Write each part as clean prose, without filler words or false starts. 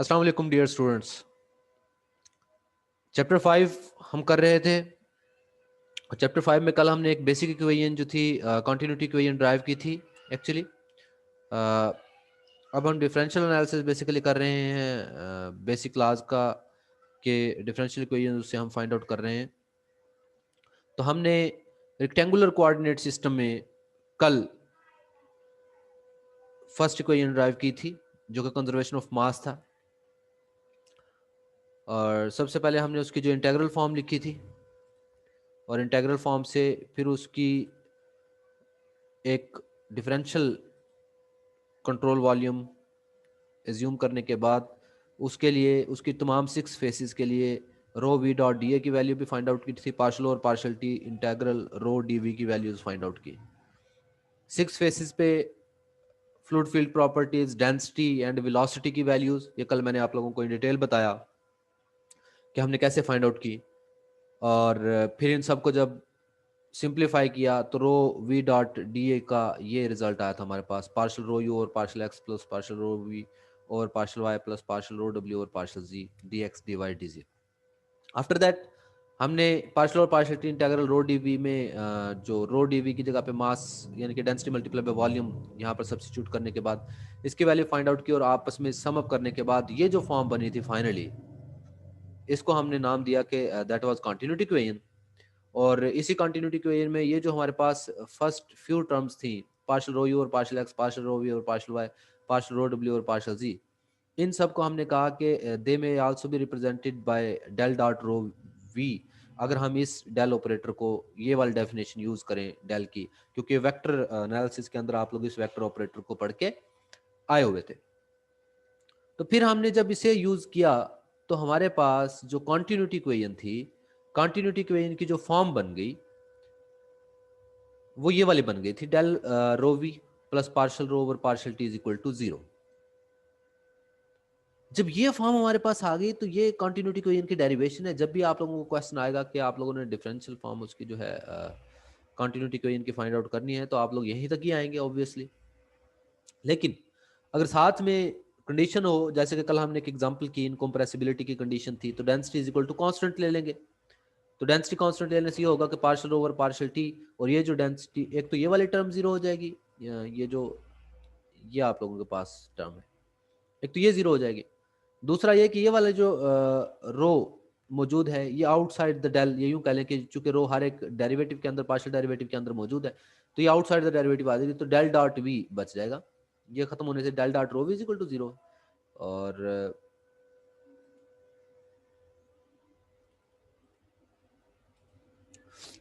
अस्सलाम वालेकुम dear students. Chapter 5 हम कर रहे थे। चैप्टर 5 में कल हमने एक बेसिक इक्वेशन जो थी कंटिन्यूटी इक्वेशन ड्राइव की थी एक्चुअली। अब हम डिफरेंशियल एनालिसिस बेसिकली कर रहे हैं बेसिक क्लास का कि डिफरेंशियल इक्वेशन उससे हम फाइंड आउट कर रहे हैं। तो हमने रेक्टेंगुलर कोऑर्डिनेट सिस्टम में कल फर्स्ट इक्वेशन ड्राइव की थी जो कि कंजर्वेशन ऑफ मास था। और सबसे पहले हमने उसकी जो इंटीग्रल फॉर्म लिखी थी और इंटीग्रल फॉर्म से फिर उसकी एक डिफरेंशियल कंट्रोल वॉल्यूम एज्यूम करने के बाद उसके लिए उसकी तमाम 6 फेसेस के लिए rho v dot d a की वैल्यू भी फाइंड आउट की थी, पार्शल और partial t integral rho d v की वैल्यूज फाइंड आउट की। 6 फेसेस पे fluid field properties, density and velocity की वैल्यूज ये कल मैंने आप लोगों को इन डिटेल बताया कि हमने कैसे फाइंड आउट की। और फिर इन सबको जब सिंप्लीफाई किया तो rho v dot d a का ये रिजल्ट आया था हमारे पास, पार्शल रो यू और partial x plus partial rho v और partial y plus partial rho डब्ल्यू और partial z d x d y d z. After that हमने पार्शल और partial t integral rho d v में जो रो d v की जगह पे मास यानी कि डेंसिटी मल्टीप्लाई बाय वॉल्यूम यहाँ पर सब्स्टिट्यूट करने के बाद इसकी वैल्यू फाइंड आउट की और आपस में सम अप करने के बाद ये जो फॉर्म बनी थी फाइनली, इसको हमने नाम दिया कि दैट वाज कंटिन्यूटी इक्वेशन। और इसी कंटिन्यूटी इक्वेशन में ये जो हमारे पास फर्स्ट फ्यू टर्म्स थी, पार्शियल रो यू और partial x, partial rho v और पार्शियल वाई, पार्शियल रो डब्ल्यू और पार्शियल जी, इन सब को हमने कहा कि they may also be represented by del dot rho v. अगर हम इस डेल ऑपरेटर को ये वाली डेफिनेशन यूज करें डेल की, क्योंकि वेक्टर एनालिसिस के अंदर आप लोग इस वेक्टर ऑपरेटर को पढ़ के आए हुए थे। तो फिर हमने जब इसे यूज किया तो हमारे पास जो कॉन्टिन्यूटी इक्वेशन थी, कॉन्टिन्यूटी इक्वेशन की जो फॉर्म बन गई वो ये वाली बन गई थी, del rho v plus partial rho over partial t is equal to 0। जब ये फॉर्म हमारे पास आ गई तो ये कॉन्टिन्यूटी इक्वेशन की डेरिवेशन है। जब भी आप लोगों को क्वेश्चन आएगा कि आप लोगों ने डिफरेंशियल फॉर्म उसकी जो है कॉन्टिन्यूटी इक्वेशन की फाइंड आउट करनी है, तो आप लोग यहीं तक ही आएंगे ऑब्वियसली। लेकिन अगर साथ में कंडीशन हो, जैसे कि कल हमने एक एग्जांपल की, इनकम्प्रेसिबिलिटी की कंडीशन थी, तो density is equal to constant ले लेंगे। तो डेंसिटी कांस्टेंट लेने से ये होगा कि पार्शियल ओवर पार्शियल टी, और ये जो डेंसिटी, एक तो ये वाली टर्म जीरो हो जाएगी, ये जो ये आप लोगों के पास टर्म है, एक तो ये जीरो हो जाएगी। दूसरा ये कि ये वाला जो रो मौजूद है ये आउटसाइड द डेल, ये यूं कह लें कि चूंकि रो हर एक डेरिवेटिव के अंदर, पार्शियल डेरिवेटिव के अंदर मौजूद है, तो ये आउटसाइड द डेरिवेटिव आ जाएगी, तो डेल डॉट वी बच जाएगा। ये खत्म होने से del dot rho v is equal to 0। और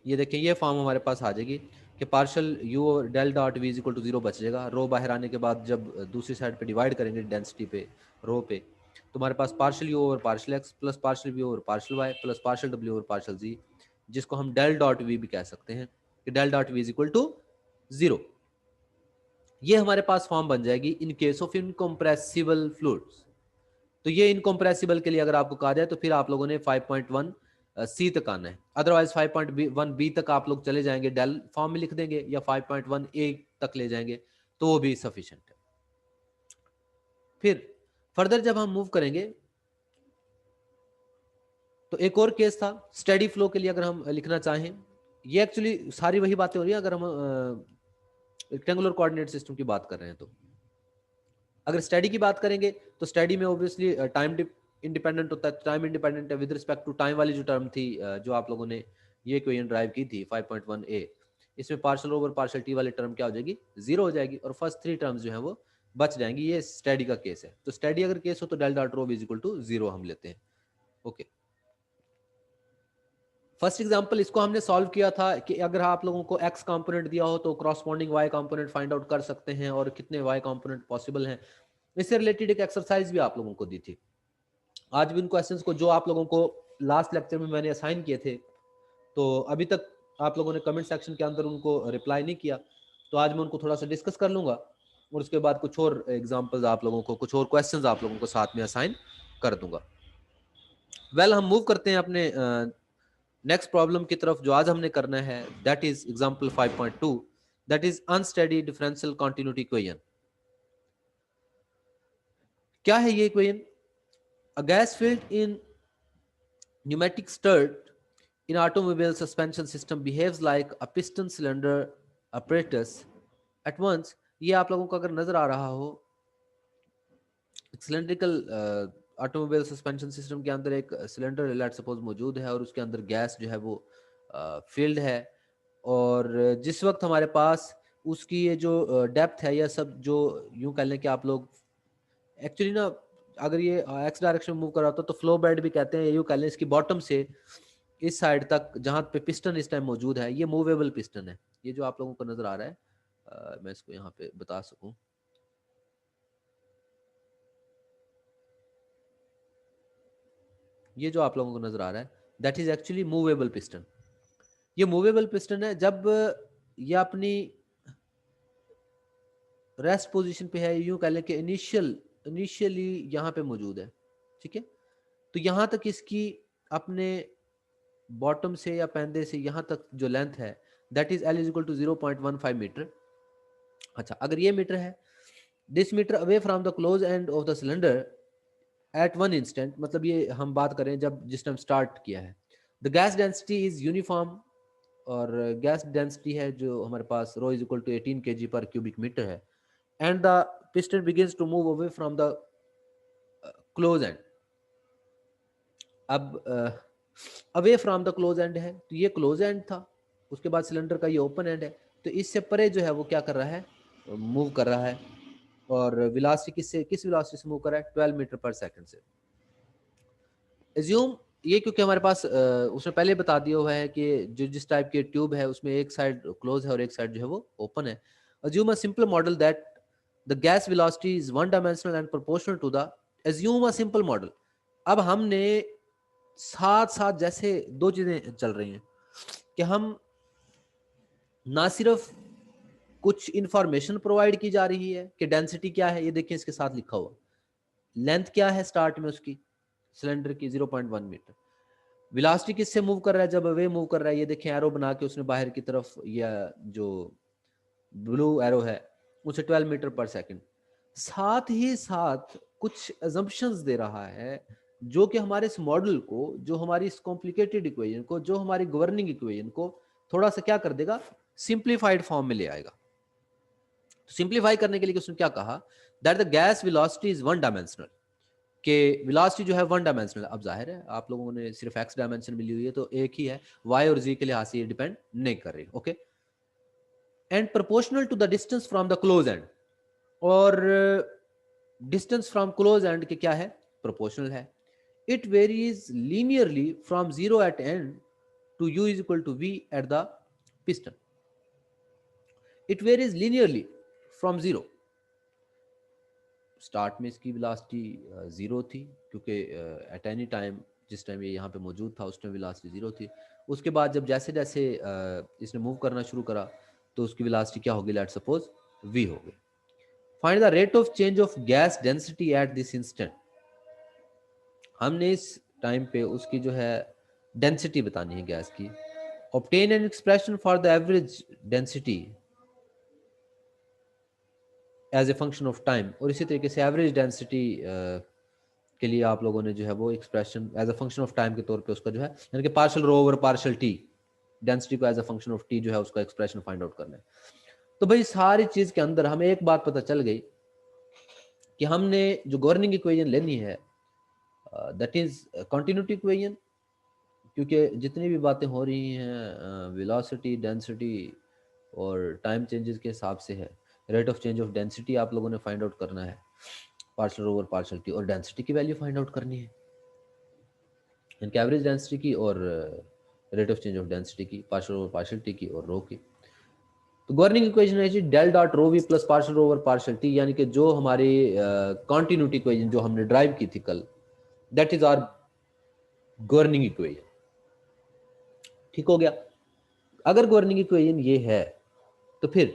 ये देखें ये फॉर्म हमारे पास आ जाएगी कि पार्शियल यू और del dot v is equal to 0 बच जाएगा। रो बाहर आने के बाद जब दूसरी साइड पे डिवाइड करेंगे डेंसिटी पे, रो पे, तो हमारे पास partial u over partial x plus partial v over partial y plus partial डब्ल्यू ओवर पार्शियल जी, जिसको हम डेल डॉट वी भी कह सकते हैं कि del dot v is equal to 0। ये हमारे पास फॉर्म बन जाएगी in case of incompressible fluids. तो ये इनकम्प्रेसिबल के लिए अगर आपको कहा जाए तो फिर आप लोगों ने 5.1 सी तक आना है, अदरवाइज 5.1 बी तक आप लोग चले जाएंगे, डेल फॉर्म में लिख देंगे, या 5.1 ए तक ले जाएंगे तो वो भी सफिशिएंट है। फिर फर्दर जब हम मूव करेंगे तो एक और केस था स्टेडी फ्लो के लिए, अगर हम लिखना चाहें, ये एक्चुअली सारी वही बातें हो रही है अगर हम रेक्टेंगुलर कोऑर्डिनेट सिस्टम की बात कर रहे हैं। तो अगर स्टडी की बात करेंगे तो स्टडी में ऑब्वियसली टाइम इंडिपेंडेंट होता है। टाइम इंडिपेंडेंट है विद रिस्पेक्ट टू टाइम वाली जो टर्म थी जो आप लोगों ने ये इक्वेशन ड्राइव की थी 5.1 ए, इसमें पार्शियल ओवर पार्शियल टी वाली टर्म क्या हो जाएगी, 0 हो जाएगी, और फर्स्ट 3 टर्म्स जो है वो बच जाएंगी। ये स्टडी का केस है। तो स्टडी अगर केस हो तो del dot rho is equal to 0 हम लेते हैं। ओके, फर्स्ट एग्जांपल इसको हमने सॉल्व किया था कि अगर आप लोगों को एक्स कंपोनेंट दिया हो तो corresponding y component find out कर सकते हैं और कितने वाई कंपोनेंट पॉसिबल हैं। इससे रिलेटेड एक एक्सरसाइज भी आप लोगों को दी थी। आज भी उन क्वेश्चंस को जो आप लोगों को लास्ट लेक्चर में मैंने असाइन किए थे, तो अभी तक आप लोगों ने कमेंट सेक्शन के अंदर उनको रिप्लाई नहीं किया, तो आज मैं उनको थोड़ा सा डिस्कस कर लूंगा और उसके बाद कुछ और एग्जांपल्स आप लोगों को, कुछ और क्वेश्चंस आप लोगों को साथ में असाइन कर दूंगा। वेल, हम मूव करते हैं अपने नेक्स्ट प्रॉब्लम की तरफ जो आज हमने करना है, that is example 5.2, that is unsteady differential continuity equation. क्या है ये equation? A gas filled in pneumatic stirred in automobile suspension system behaves like a piston cylinder apparatus at once. ये आप लोगों को अगर नजर आ रहा हो, सिलेंड्रिकल ऑटोमोबाइल सस्पेंशन सिस्टम के अंदर एक सिलेंडर लेट सपोज मौजूद है और उसके अंदर गैस जो है वो फील्ड है, और जिस वक्त हमारे पास उसकी ये जो डेप्थ है या सब जो यूं कह लें कि आप लोग एक्चुअली ना, अगर ये एक्स डायरेक्शन में मूव कर रहा होता तो फ्लो बेड भी कहते हैं, यूं कह लें इसकी बॉटम से इस साइड तक जहां पे पिस्टन इस टाइम मौजूद है, ये मूवेबल पिस्टन है। ये जो आप लोगों को नजर आ रहा है, मैं इसको यहाँ पे बता सकूं, ये जो आप लोगों को नजर आ रहा है that is actually movable piston. ये मूवेबल पिस्टन है, जब ये अपनी रेस्ट पोजीशन पे है, यूं कह लें कि इनिशियली यहाँ पे मौजूद है, ठीक है। तो यहाँ तक इसकी अपने बॉटम से या पैंदे से यहाँ तक जो लेंथ है दैट इज L = 0.15 मीटर। अच्छा, अगर ये मीटर है, this metre away from the close end of the cylinder at one instant, मतलब ये हम बात करें जब जिस टाइम स्टार्ट किया है, the gas density is uniform, और गैस डेंसिटी है जो हमारे पास rho is equal to 18 kg पर क्यूबिक मीटर है, and the piston begins to move away from the close end. अब away from the close end है, तो ये क्लोज एंड था, उसके बाद सिलेंडर का ये ओपन एंड है, तो इससे परे जो है वो क्या कर रहा है, मूव कर रहा है, और वेलोसिटी किस वेलोसिटी से मूव कर रहा है, 12 मीटर पर सेकंड से। एज्यूम ये, क्योंकि हमारे पास उसने पहले बता दिया हुआ है कि जो जिस टाइप के ट्यूब है उसमें एक साइड क्लोज है और एक साइड जो है वो ओपन है। Assume a simple model that the gas velocity is one dimensional and proportional to the, assume a simple model. अब हमने साथ साथ जैसे दो चीजें चल रही हैं कि हम ना सिर्फ कुछ इंफॉर्मेशन प्रोवाइड की जा रही है कि डेंसिटी क्या है, ये देखिए इसके साथ लिखा हुआ, लेंथ क्या है स्टार्ट में उसकी सिलेंडर की 0.1 मीटर, वेलोसिटी किससे मूव कर रहा है, जब वे मूव कर रहा है, ये देखें एरो बना के उसने बाहर की तरफ, या जो ब्लू एरो है उसे 12 मीटर पर सेकंड। साथ ही साथ कुछ अजम्पशंस दे रहा है जो कि हमारे इस मॉडल को, जो हमारी इस कॉम्प्लिकेटेड इक्वेशन को, जो हमारी गवर्निंग इक्वेशन को थोड़ा सा क्या कर देगा, सिंप्लीफाइड फॉर्म में ले आएगा। तो सिंप्लीफाई करने के लिए उसने क्या कहा, that the gas velocity is one dimensional, के वेलोसिटी जो है वन डायमेंशनल। अब जाहिर है आप लोगों ने सिर्फ एक्स डायमेंशन मिली हुई है तो एक ही है, वाई और जी के लिहाज से ये डिपेंड नहीं कर रही, okay. And proportional to the distance from the close end, और डिस्टेंस फ्रॉम क्लोज एंड के क्या है, प्रोपोर्शनल है। It varies linearly from zero at end to u is equal to v at the piston. It varies linearly from zero, start में इसकी velocity zero थी, क्योंकि at any time जिस time ये यहाँ पे मौजूद था उस टाइम वेलोसिटी जीरो थी। उसके बाद जब जैसे जैसे इसने मूव करना शुरू करा तो उसकी वेलोसिटी क्या होगी, लेट सपोज v हो गई। Find the rate of change of gas density at this instant, हमने इस टाइम पे उसकी जो है डेंसिटी बतानी है गैस की। Obtain an expression for the average density as a function of time, और इसी तरीके से एवरेज डेंसिटी के लिए आप लोगों ने जो है वो expression as a function of time के तौर पे उसका जो है, यानी कि partial rho over partial t, density को as a function of t जो है उसका एक्सप्रेशन फाइंड आउट करना है। तो भाई सारी चीज के अंदर हमें एक बात पता चल गई कि हमने जो गवर्निंग इक्वेशन लेनी है दैट इज कंटिन्यूटी इक्वेशन, क्योंकि जितनी भी बातें हो रही हैं वेलोसिटी, डेंसिटी और टाइम चेंजेस के हिसाब से है। Rate of change of density आप लोगों ने फाइंड आउट करना है, पार्शियल ओवर पार्शियल टी, और डेंसिटी की वैल्यू फाइंड आउट करनी है, इनके एवरेज डेंसिटी की और rate of change of density की, पार्शियल ओवर पार्शियल टी की और रो की। तो गवर्निंग इक्वेशन है जी del dot rho v plus partial over partial T, यानी कि जो हमारी कॉन्टिन्यूटी इक्वेशन जो हमने ड्राइव की थी कल, that is our governing equation. ठीक हो गया। अगर गवर्निंग इक्वेशन ये है तो फिर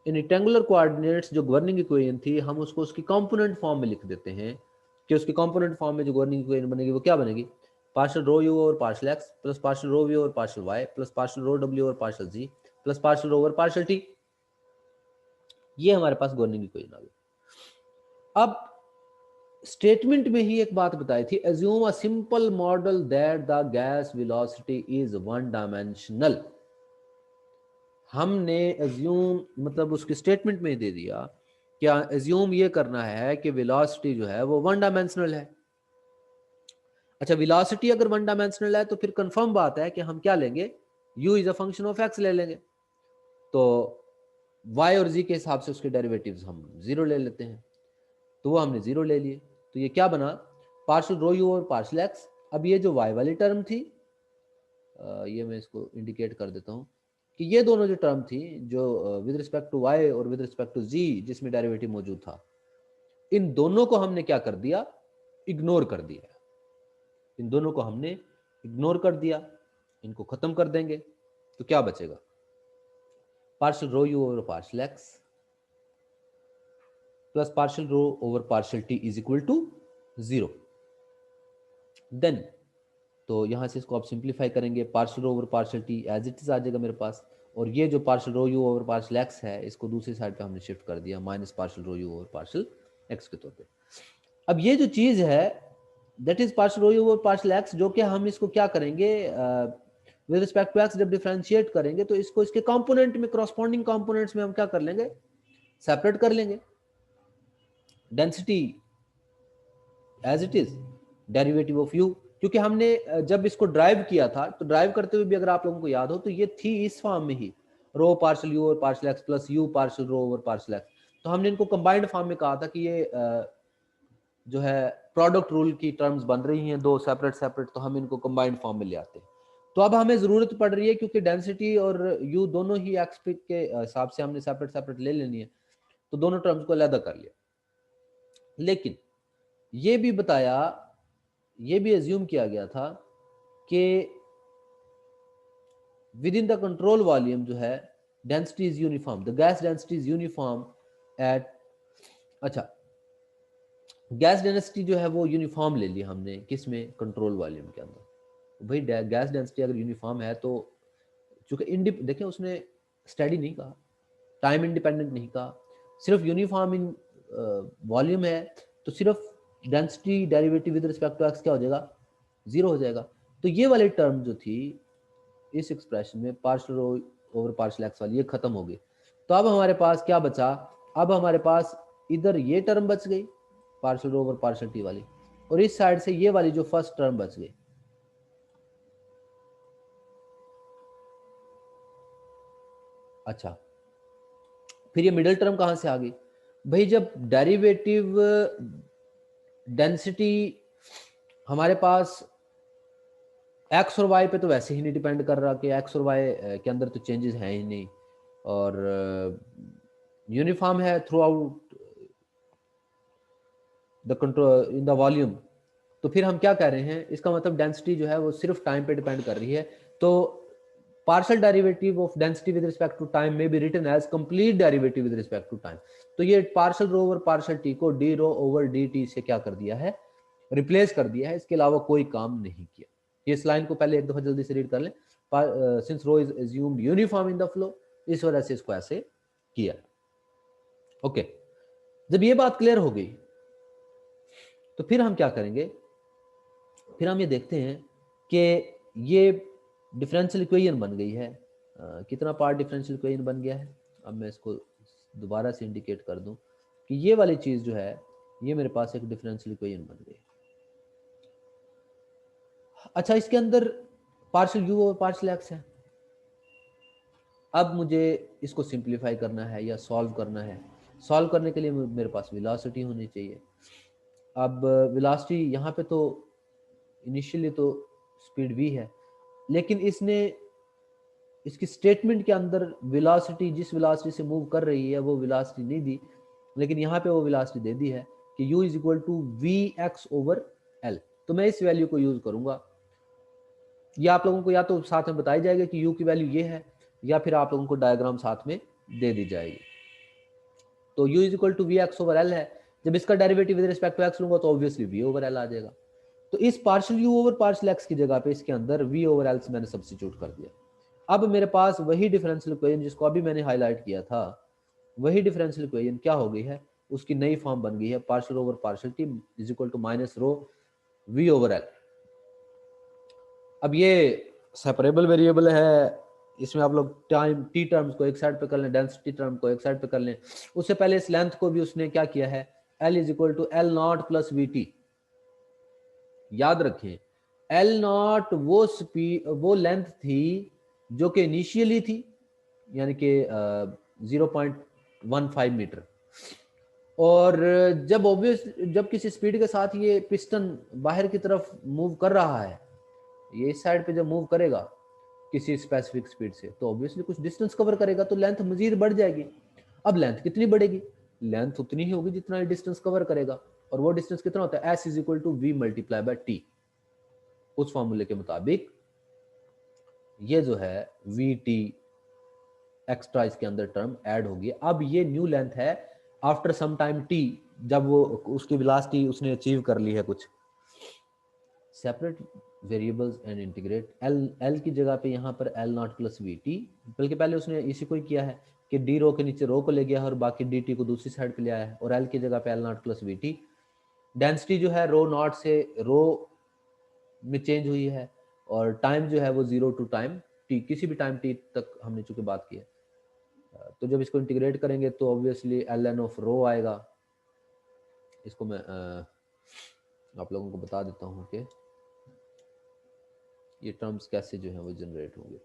इन रेक्टेंगुलर कोऑर्डिनेट्स जो गवर्निंग इक्वेशन थी हम उसको उसकी कंपोनेंट फॉर्म में लिख देते हैं कि उसकी कंपोनेंट फॉर्म में जो गवर्निंग इक्वेशन बनेगी वो क्या बनेगी, partial rho u over partial x plus partial rho v over partial y plus partial rho डब्ल्यू over partial z plus partial rho over partial t. ये हमारे पास गवर्निंग इक्वेशन आ गई। अब स्टेटमेंट में ही एक बात बताई थी, assume a simple model that the gas velocity is one dimensional. हमने एज्यूम मतलब उसके स्टेटमेंट में ही दे दिया, क्या एज्यूम ये करना है कि वेलोसिटी जो है वो वन डायमेंशनल है। अच्छा, वेलोसिटी अगर वन डायमेंशनल है तो फिर कंफर्म बात है कि हम क्या लेंगे, u is a function of x ले लेंगे। तो y और z के हिसाब से उसके डेरिवेटिव्स हम जीरो ले लेते हैं, तो वो हमने जीरो ले लिए। तो ये क्या बना, पार्शियल रो यू और पार्शियल x। अब ये जो y वाली टर्म थी, ये मैं इसको इंडिकेट कर देता हूँ कि ये दोनों जो टर्म थी, जो विद रिस्पेक्ट टू y और विद रिस्पेक्ट टू z जिसमें डेरिवेटिव मौजूद था, इन दोनों को हमने क्या कर दिया, इग्नोर कर दिया। इन दोनों को हमने इग्नोर कर दिया, इनको खत्म कर देंगे तो क्या बचेगा, partial rho u over partial x plus partial rho over partial t is equal to zero. Then तो यहां से इसको आप सिंप्लीफाई करेंगे, partial rho over partial t as it is आ जाएगा मेरे पास, और ये जो partial rho u over partial x है इसको दूसरी साइड पे हमने शिफ्ट कर दिया minus partial rho u over partial x के तौर पे। अब ये जो चीज है that is partial rho u over partial x, जो कि हम इसको क्या करेंगे विद रिस्पेक्ट टू एक्स जब डिफरेंशिएट करेंगे तो इसको इसके कंपोनेंट में, करस्पॉन्डिंग कंपोनेंट्स में हम क्या कर लेंगे, सेपरेट कर लेंगे। Density as it is derivative of u, क्योंकि हमने जब इसको ड्राइव किया था तो ड्राइव करते हुए भी अगर आप लोगों को याद हो तो ये थी इस फॉर्म में ही, rho partial u over partial x plus u partial rho over partial x. तो हमने इनको कंबाइंड फॉर्म में कहा था कि ये जो है प्रोडक्ट रूल की टर्म्स बन रही हैं दो सेपरेट सेपरेट, तो हम इनको कंबाइंड फॉर्म में ले आते हैं। तो अब हमें जरूरत पड़ रही है क्योंकि डेंसिटी और यू दोनों ही एक्स के हिसाब से हमने सेपरेट सेपरेट ले लेनी है, तो दोनों टर्म्स को अलग कर लिया। लेकिन ये भी बताया, ये भी एज्यूम किया गया था कि with in the control volume जो है density is uniform, the gas density is uniform eight, अच्छा गैस डेंसिटी जो है वो यूनिफॉर्म ले ली हमने किस में, कंट्रोल वॉल्यूम के अंदर। भाई गैस डेंसिटी अगर यूनिफॉर्म है तो चूंकि देखें उसने स्टडी नहीं कहा, टाइम इंडिपेंडेंट नहीं कहा, सिर्फ यूनिफॉर्म इन वॉल्यूम है, तो सिर्फ density derivative with respect to x क्या हो जाएगा, जीरो हो जाएगा। तो ये वाली टर्म जो थी इस एक्सप्रेशन में पार्शियल ओवर पार्शियल एक्स वाली, ये खत्म हो गई। तो अब हमारे पास क्या बचा, अब हमारे पास इधर ये टर्म बच गई पार्शियल ओवर पार्शियल टी वाली, और इस साइड से ये वाली जो फर्स्ट टर्म बच गई। अच्छा, फिर ये मिडिल टर्म कहां से आ गई, भाई जब डेरिवेटिव डेंसिटी हमारे पास एक्स और वाई पे तो वैसे ही नहीं डिपेंड कर रहा कि एक्स और वाई के अंदर तो चेंजेस हैं ही नहीं, और यूनिफॉर्म है through out the control in the volume, तो फिर हम क्या कह रहे हैं, इसका मतलब डेंसिटी जो है वो सिर्फ टाइम पे डिपेंड कर रही है। तो partial derivative of density with respect to time may be written as complete derivative with respect to time. तो ये partial rho over partial t को d rho over d t से क्या कर दिया है, रिप्लेस कर दिया है, इसके अलावा कोई काम नहीं किया। ये इस लाइन को पहले एक दफा जल्दी से रीड कर लें, since rho is assumed uniform in the flow, इस वजह से इसको ऐसे किया। ओके, जब ये बात क्लियर हो गई तो फिर हम क्या करेंगे, फिर हम ये देखते हैं कि ये डिफरेंशियल इक्वेशन बन गई है। कितना पार्ट डिफरेंशियल इक्वेशन बन गया है, अब मैं इसको दोबारा से इंडिकेट कर दूं कि ये वाली चीज जो है ये मेरे पास एक डिफरेंशियल इक्वेशन बन गई। अच्छा, इसके अंदर पार्शियल यू और पार्शियल एक्स है। अब मुझे इसको सिंप्लीफाई करना है या सॉल्व करना है, सॉल्व करने के लिए मेरे पास वेलोसिटी होनी चाहिए। अब वेलोसिटी यहाँ पे तो इनिशियली तो स्पीड v है, लेकिन इसने इसकी स्टेटमेंट के अंदर वेलोसिटी जिस वेलोसिटी से मूव कर रही है वो वेलोसिटी नहीं दी, लेकिन यहाँ पे वो वेलोसिटी दे दी है कि u is equal to v x over l. तो मैं इस वैल्यू को यूज करूंगा, या आप लोगों को या तो साथ में बताई जाएगी कि u की वैल्यू ये है, या फिर आप लोगों को डायग्राम साथ में दे दी जाएगी। तो u is equal to v x over l है, जब इसका derivative with respect to x लूंगा तो ऑब्वियसली v ओवर एल आ जाएगा। तो इस partial u over partial x की जगह पे इसके अंदर v ओवर एल से मैंने सब्स्टिट्यूट कर दिया। अब मेरे पास वही डिफरेंशियल इक्वेशन जिसको अभी मैंने हाईलाइट किया था, वही डिफरेंशियल इक्वेशन क्या हो गई है, उसकी नई फॉर्म बन गई है partial over partial t is equal to minus rho v over l. अब ये सेपरेबल वेरिएबल है, इसमें आप लोग टाइम टी टर्म्स को एक साइड पे कर लें, डेंसिटी टर्म को एक साइड पे कर लें। उससे पहले इस लेंथ को भी उसने क्या किया है, l is equal to l not plus v t. याद रखें एल नॉट वो स्पीड वो लेंथ थी जो कि इनिशियली थी, यानी कि 0.15 मीटर, और जब किसी स्पीड के साथ ये पिस्टन बाहर की तरफ मूव कर रहा है, ये इस साइड पे जब मूव करेगा किसी स्पेसिफिक स्पीड से, तो ऑब्वियसली कुछ डिस्टेंस कवर करेगा, तो लेंथ मजीद बढ़ जाएगी। अब लेंथ कितनी बढ़ेगी, लेंथ उतनी ही होगी जितना डिस्टेंस कवर करेगा, और वो डिस्टेंस कितना होता है, s is equal to v multiply by t. उस फॉर्मूले के मुताबिक ये जो है वी टी एक्स्ट्रा इसके अंदर टर्म ऐड होगी। अब ये न्यू लेंथ है आफ्टर सम टाइम टी, जब वो उसकी वेलोसिटी उसने अचीव कर ली है कुछ। Separate variables and integrate, L की जगह पे यहाँ पर L not plus v T, बल्कि पहले उसने इसी को ही किया है कि डी रो के नीचे रो को ले गया है और बाकी डी टी को दूसरी साइड पे ले आया है, और एल की जगह पे L not plus v T. Density जो है रो नॉट से रो में चेंज हुई है, और टाइम जो है वो 0 टू टाइम टी, किसी भी टाइम टी तक हमने चूंकि बात की है। तो जब इसको इंटीग्रेट करेंगे तो ऑब्वियसली एल एन ऑफ रो आएगा। इसको मैं आप लोगों को बता देता हूँ कि ये टर्म्स कैसे जो है वो जनरेट होंगे।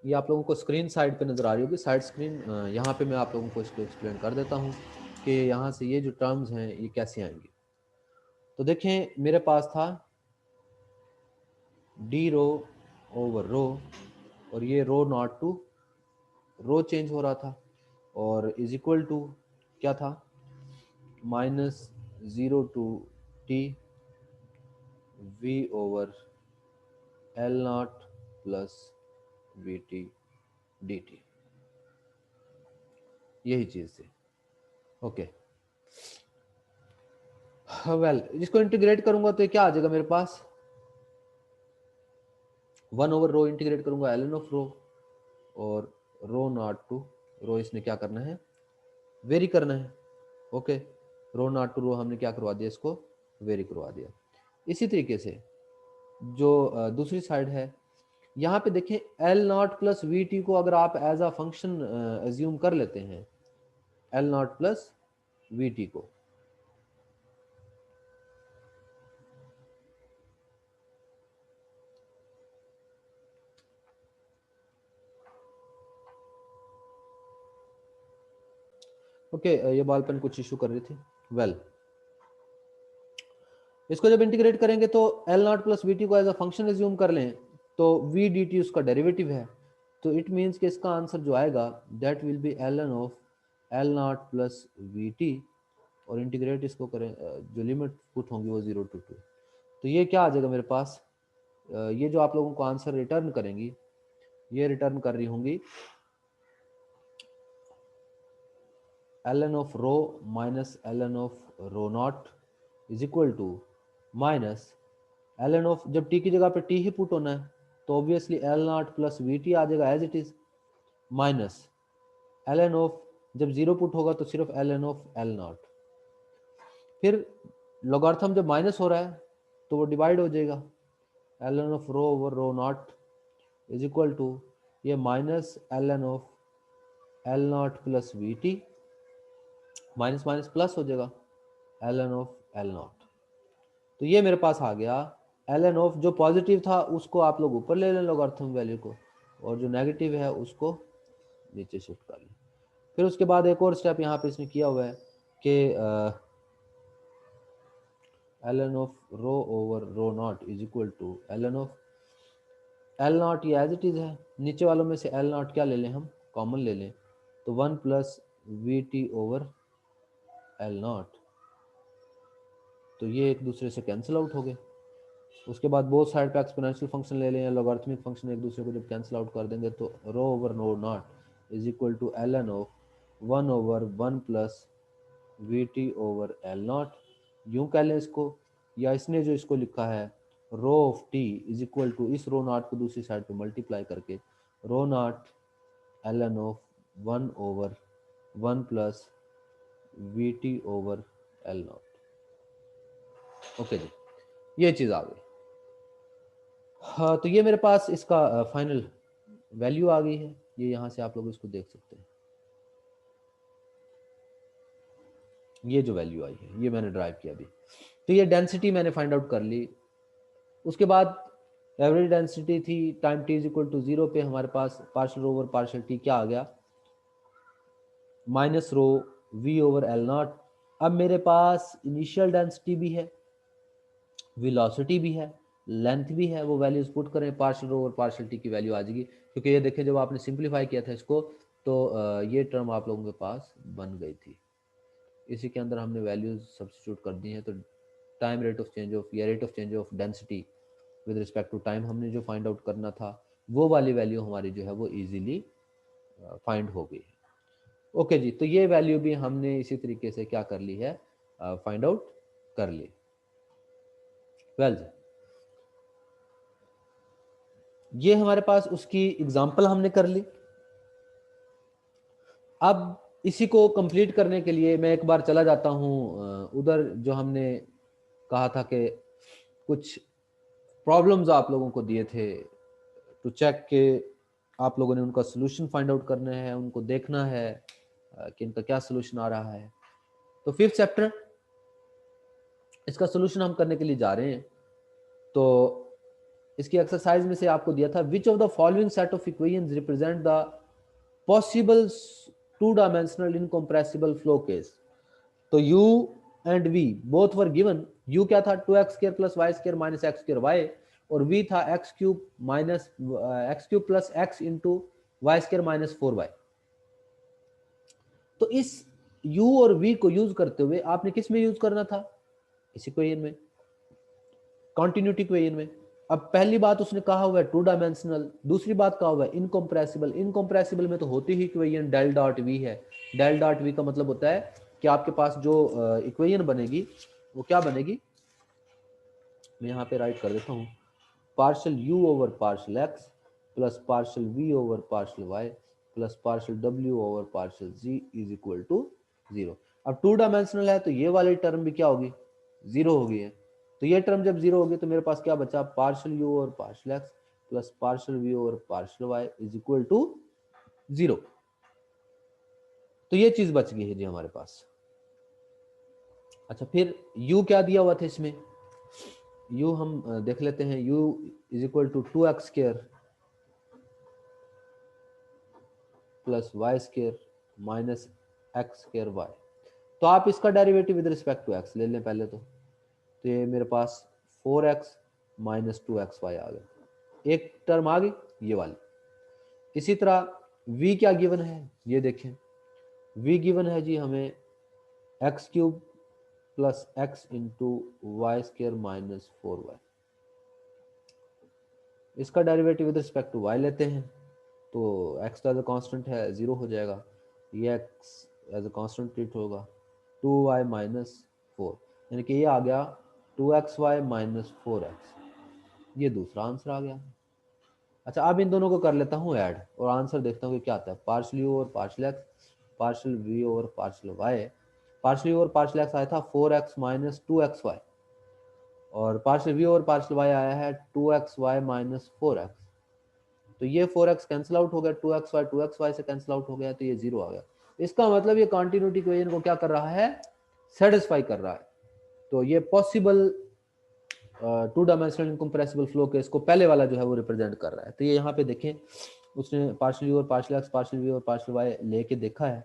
ये आप लोगों को स्क्रीन साइड पे नज़र आ रही होगी, साइड स्क्रीन। यहाँ पे मैं आप लोगों को इसको एक्सप्लेन कर देता हूँ कि यहाँ से ये जो टर्म्स हैं ये कैसे आएंगी। तो देखें मेरे पास था डी रो ओवर रो, और ये rho naught to rho change हो रहा था, और इज इक्वल टू क्या था, minus 0 to t v over l not plus v t d t, यही चीज़ थी। ओके वेल, इसको इंटीग्रेट करूंगा तो ये क्या आ जाएगा मेरे पास, 1 ओवर रो इंटीग्रेट करूंगा एल एन ऑफ रो, और रो नॉट टू रो इसने क्या करना है, वेरी करना है। ओके, रो नॉट टू रो हमने क्या करवा दिया, इसको वेरी करवा दिया। इसी तरीके से जो दूसरी साइड है, यहाँ पे देखें L not plus v t को अगर आप एज अ फंक्शन एज्यूम कर लेते हैं, l not plus v t को, ओके ये बॉल पेन कुछ इशू कर रही थी। वेल, इसको जब इंटीग्रेट करेंगे तो l not plus v t को एज अ फंक्शन एज्यूम कर लें, तो वी डी टी उसका डेरिवेटिव है, तो इट मीन्स कि इसका आंसर जो आएगा that will be l n of l not plus v t, और इंटीग्रेट इसको करें, जो लिमिट पुट होंगी वो 0 टू 2, तो ये क्या आ जाएगा मेरे पास, ये जो आप लोगों को आंसर रिटर्न करेंगी, ये रिटर्न कर रही होंगी l n of rho minus l n of rho not is equal to minus l n of, जब टी की जगह पे टी ही पुट होना है तो obviously l not plus v t आ जाएगा as it is, minus l n of, जब 0 पुट होगा तो सिर्फ l n of l nought, फिर लॉगरिथम जब माइनस हो रहा है तो वो डिवाइड हो जाएगा, l n of rho over rho not is equal to ये minus l n of l not plus v t, minus minus plus हो जाएगा l n of l nought. तो ये मेरे पास आ गया एल एन ऑफ, जो पॉजिटिव था उसको आप लोग ऊपर ले लें लॉगरिथम वैल्यू को, और जो नेगेटिव है उसको नीचे शिफ्ट कर लें। फिर उसके बाद एक और स्टेप यहाँ पे इसने किया हुआ है कि l n of rho over rho not is equal to l n of l naught, ये एज इट इज है, नीचे वालों में से एल नॉट क्या ले लें, हम कॉमन ले लें, तो 1 plus v t over l nought, तो ये एक दूसरे से कैंसिल आउट हो गए। उसके बाद बोथ साइड पे एक्सपोनेंशियल फंक्शन ले लें या लॉगरिथमिक फंक्शन एक दूसरे को जब कैंसिल आउट कर देंगे तो rho over no nought is equal to l n of 1/1 plus v t over l nought, यूँ कह लें इसको, या इसने जो इसको लिखा है rho of t is equal to इस रो नॉट को दूसरी साइड पे मल्टीप्लाई करके rho nought l n of 1/1 plus v t over l nought. Okay जी, ये चीज़ आ गई। हाँ, तो ये मेरे पास इसका फाइनल वैल्यू आ गई है, ये यहाँ से आप लोग इसको देख सकते हैं। ये जो वैल्यू आई है ये मैंने ड्राइव किया अभी। तो ये डेंसिटी मैंने फाइंड आउट कर ली। उसके बाद एवरेज डेंसिटी थी time t is equal to 0 पे हमारे पास partial rho over partial t क्या आ गया, minus rho v over l naught. अब मेरे पास इनिशियल डेंसिटी भी है, वेलोसिटी भी है, लेंथ भी है, वो वैल्यूज पुट करें, partial rho over partial t की वैल्यू आ जाएगी। क्योंकि ये देखें जब आपने सिंप्लीफाई किया था इसको तो ये टर्म आप लोगों के पास बन गई थी, इसी के अंदर हमने वैल्यूज सब्स्टिट्यूट कर दी हैं। तो time rate of change of या rate of change of density with respect to time हमने जो फाइंड आउट करना था वो वाली वैल्यू हमारी जो है वो इजीली फाइंड हो गई है। ओके जी, तो ये वैल्यू भी हमने इसी तरीके से क्या कर ली है, फाइंड आउट कर ली। वेल ये हमारे पास उसकी एग्जांपल हमने कर ली। अब इसी को कंप्लीट करने के लिए मैं एक बार चला जाता हूँ उधर जो हमने कहा था कि कुछ प्रॉब्लम्स आप लोगों को दिए थे टू चेक के आप लोगों ने उनका सोल्यूशन फाइंड आउट करना है, उनको देखना है कि इनका क्या सोल्यूशन आ रहा है। तो 5th चैप्टर इसका सोल्यूशन हम करने के लिए जा रहे हैं। तो इसकी एक्सरसाइज में से आपको दिया था which of the following set of equations represent the possible two dimensional incompressible flow case. तो u and v both were given. u क्या था 2x² plus y square minus x square y, और v था x³ minus x³ plus x into y square minus 4y। तो इस u और v को use करते हुए आपने किस में यूज करना था, इस इक्वेशन में, कॉन्टिन्यूटी इक्वेशन में। अब पहली बात उसने कहा हुआ है टू डायमेंशनल, दूसरी बात कहा हुआ है इनकम्प्रेसिबल। इनकम्प्रेसिबल में तो होती ही इक्वेशन डेल डॉट वी है। डेल डॉट वी का मतलब होता है कि आपके पास जो इक्वेशन बनेगी वो क्या बनेगी, मैं यहाँ पे राइट कर देता हूँ, partial u over partial x plus partial v over partial y plus partial w over partial z is equal to 0। अब टू डायमेंशनल है तो ये वाली टर्म भी क्या होगी, 0 होगी है। तो ये टर्म जब 0 होगी तो मेरे पास क्या बचा, partial u over partial x plus partial v over partial y is equal to 0। तो ये चीज बच गई है जी हमारे पास। अच्छा, फिर u क्या दिया हुआ था इसमें, u हम देख लेते हैं, u is equal to 2x² plus y square minus x square y. तो आप इसका derivative with respect to x ले लें पहले तो ये मेरे पास 4x माइनस 2xy आ गया, एक टर्म आ गई ये वाली। इसी तरह v क्या गिवन है, ये देखें, v गिवन है जी हमें x³ plus x into y square minus 4y। इसका derivative with respect to y लेते हैं तो x तो एज अ कांस्टेंट है 0 हो जाएगा, ये x as a constant treat होगा, 2y माइनस 4, यानी कि ये आ गया 2xy माइनस 4x। ये दूसरा आंसर आ गया। अच्छा, अब इन दोनों को कर लेता हूँ ऐड और आंसर देखता हूँ कि क्या आता है। पार्शियल यू और पार्शियल एक्स, पार्शियल वी और पार्शियल वाई। पार्शियल यू और पार्शियल एक्स आया था 4x माइनस 2xy, और पार्शियल वी और पार्शियल वाई आया है 2xy माइनस 4x। तो ये 4x कैंसिल आउट हो गया, 2xy से कैंसिल आउट हो गया, तो ये 0 आ गया। इसका मतलब ये कॉन्टिन्यूटी इक्वेशन को क्या कर रहा है, सेटिस्फाई कर रहा है। तो ये possible two dimensional incompressible flow case को पहले वाला जो है वो रिप्रेजेंट कर रहा है। तो ये यहाँ पे देखें, उसने पार्शियल यू और पार्शियल एक्स, पार्शियल वी और पार्शियल वाई लेके देखा है।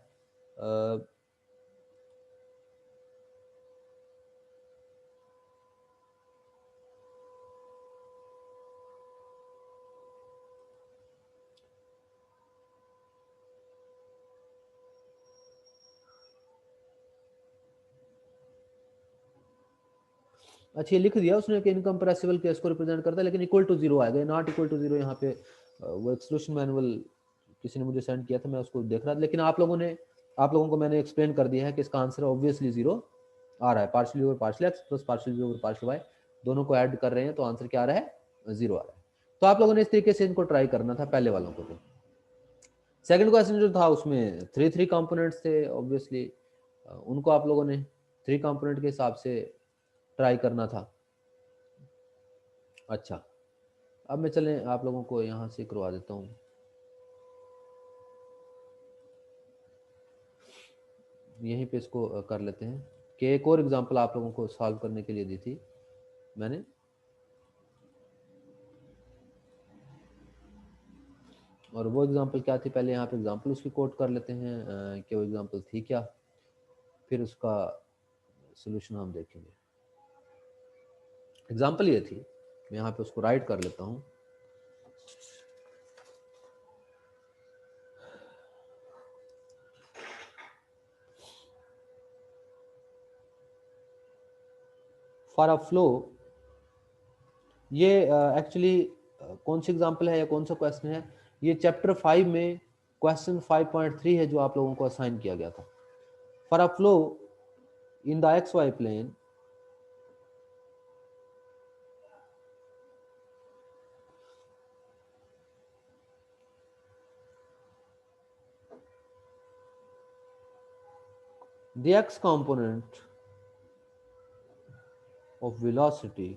अच्छा, ये लिख दिया उसने कि इनकम्प्रेसिबल केस को रिप्रेजेंट करता है, लेकिन इक्वल टू जीरो आएगा, नॉट इक्वल टू जीरो। यहाँ पे वो एक सोल्यूशन मैनुअल किसी ने मुझे सेंड किया था, मैं उसको देख रहा था, लेकिन आप लोगों को मैंने एक्सप्लेन कर दिया है कि इसका आंसर ऑब्वियसली जीरो आ रहा है। Partial over partial x plus partial over partial y दोनों को ऐड कर रहे हैं तो आंसर क्या आ रहा है, जीरो आ रहा है। तो आप लोगों ने इस तरीके से इनको ट्राई करना था पहले वालों को। सेकंड क्वेश्चन जो था उसमें थ्री कंपोनेंट्स थे, ऑब्वियसली उनको आप लोगों ने थ्री कंपोनेंट के हिसाब से ट्राई करना था। अच्छा, अब मैं चलें आप लोगों को यहाँ से करवा देता हूँ। यहीं पे इसको कर लेते हैं कि एक और एग्जांपल आप लोगों को सॉल्व करने के लिए दी थी मैंने, और वो एग्जांपल क्या थी, पहले यहाँ पे एग्जांपल उसकी कोट कर लेते हैं कि वो एग्जांपल थी क्या, फिर उसका सोल्यूशन हम देखेंगे। एग्जांपल ये थी, मैं यहाँ पे उसको राइट कर लेता हूँ। फॉर अ फ्लो, ये एक्चुअली कौन सी एग्जांपल है या कौन सा क्वेश्चन है, ये चैप्टर 5 में क्वेश्चन 5.3 है जो आप लोगों को असाइन किया गया था। For a flow in the x y plane, the x component of velocity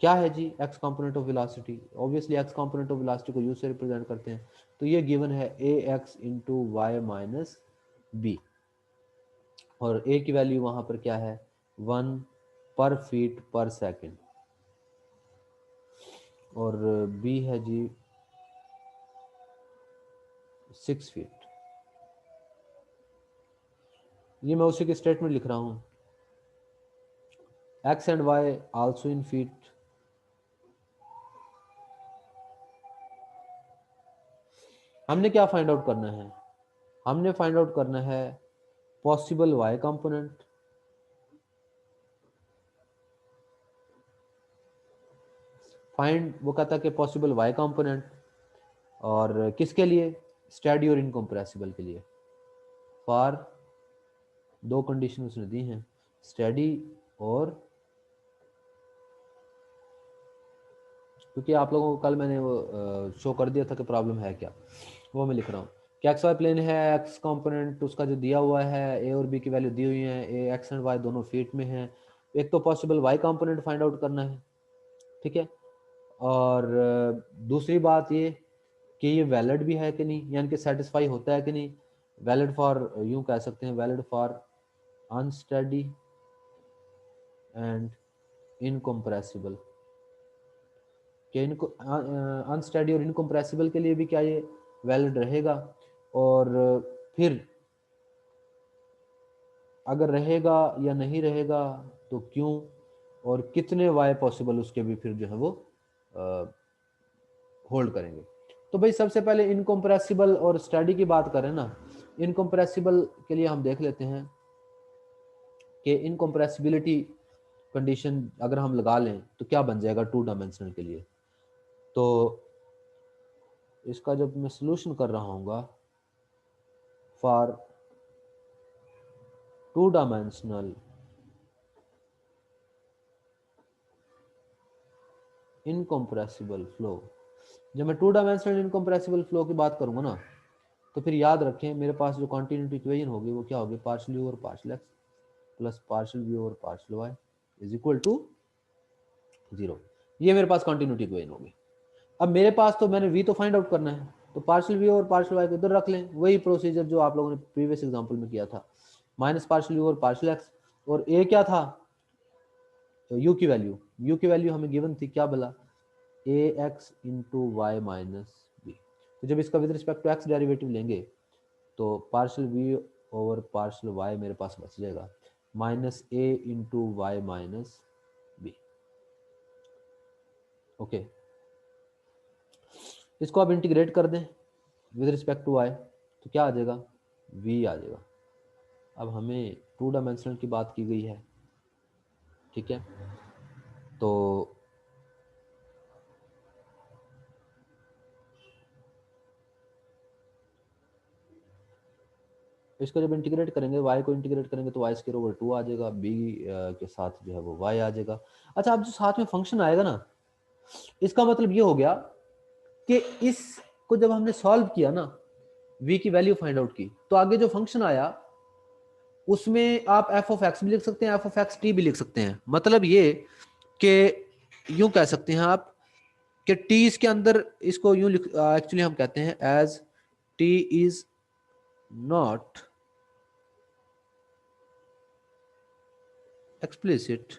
क्या है जी, x component of velocity, obviously x component of velocity को u से रिप्रेजेंट करते हैं, तो ये गिवन है ax into y minus b, और a की वैल्यू वहां पर क्या है 1 पर फीट पर सेकंड, और b है जी 6 फीट। ये मैं उसी के स्टेटमेंट लिख रहा हूँ, x and y also in feet. हमने क्या फाइंड आउट करना है, हमने फाइंड आउट करना है पॉसिबल y कंपोनेंट, फाइंड, वो कहता है कि पॉसिबल y कंपोनेंट, और किसके लिए, स्टेडी और इनकम्प्रेसिबल के लिए। फॉर, दो कंडीशन उसने दी हैं, स्टेडी और, क्योंकि आप लोगों को कल मैंने वो शो कर दिया था कि प्रॉब्लम है क्या, वो मैं लिख रहा हूँ कि एक्स वाई प्लेन है, एक्स कंपोनेंट उसका जो दिया हुआ है, ए और बी की वैल्यू दी हुई है, ए एक्स एंड वाई दोनों फीट में है, एक तो possible why component find out करना है, ठीक है, और दूसरी बात ये कि ये वैलिड भी है कि नहीं, यानी कि सेटिस्फाई होता है कि नहीं, वैलिड फॉर, यूं कह सकते हैं valid for unsteady and incompressible, कि इनको अनस्टेडी और इनकम्प्रेसिबल के लिए भी क्या ये वैलिड रहेगा, और फिर अगर रहेगा या नहीं रहेगा तो क्यों, और कितने वाई पॉसिबल उसके भी फिर जो है वो होल्ड करेंगे। तो भाई सबसे पहले इनकम्प्रेसिबल और स्टेडी की बात करें ना, इनकम्प्रेसिबल के लिए हम देख लेते हैं कि इनकम्प्रेसिबिलिटी कंडीशन अगर हम लगा लें तो क्या बन जाएगा टू डायमेंशनल के लिए। तो इसका जब मैं सोल्यूशन कर रहा हूँ for to dimensional incompressible flow, जब मैं टू डायमेंशनल इनकम्प्रेसिबल फ्लो की बात करूंगा ना, तो फिर याद रखें मेरे पास जो कॉन्टिन्यूटी इक्वेशन होगी वो क्या होगी, पार्शियल यू और partial x plus partial v और partial y is equal to zero. ये मेरे पास कॉन्टिन्यूटी इक्वेशन होगी। अब मेरे पास तो मैंने वी तो फाइंड आउट करना है, तो पार्शियल वी और पार्शियल वाई को इधर रख लें, वही प्रोसीजर जो आप लोगों ने प्रीवियस एग्जांपल में किया था, माइनस पार्शियल यू और पार्शियल एक्स, और ए क्या था, तो यू की वैल्यू हमें गिवन थी क्या बोला, a x into y minus b. तो जब इसका with respect to x derivative लेंगे तो partial v over partial y मेरे पास बच जाएगा minus a into y minus b. Okay, इसको आप इंटीग्रेट कर दें विद रिस्पेक्ट टू वाई तो क्या आ जाएगा, वी आ जाएगा। अब हमें टू डायमेंशनल की बात की गई है, ठीक है। तो इसको जब इंटीग्रेट करेंगे, y को इंटीग्रेट करेंगे तो y² आ जाएगा, b के साथ जो है वो y आ जाएगा। अच्छा, अब जो साथ में फंक्शन आएगा ना, इसका मतलब ये हो गया कि इसको जब हमने सॉल्व किया ना, v की वैल्यू फाइंड आउट की, तो आगे जो फंक्शन आया उसमें आप f ऑफ x भी लिख सकते हैं, f ऑफ x t भी लिख सकते हैं। मतलब ये कि यूं कह सकते हैं आप कि t इसके अंदर, इसको यूं लिख, एक्चुअली हम कहते हैं as t is not explicit,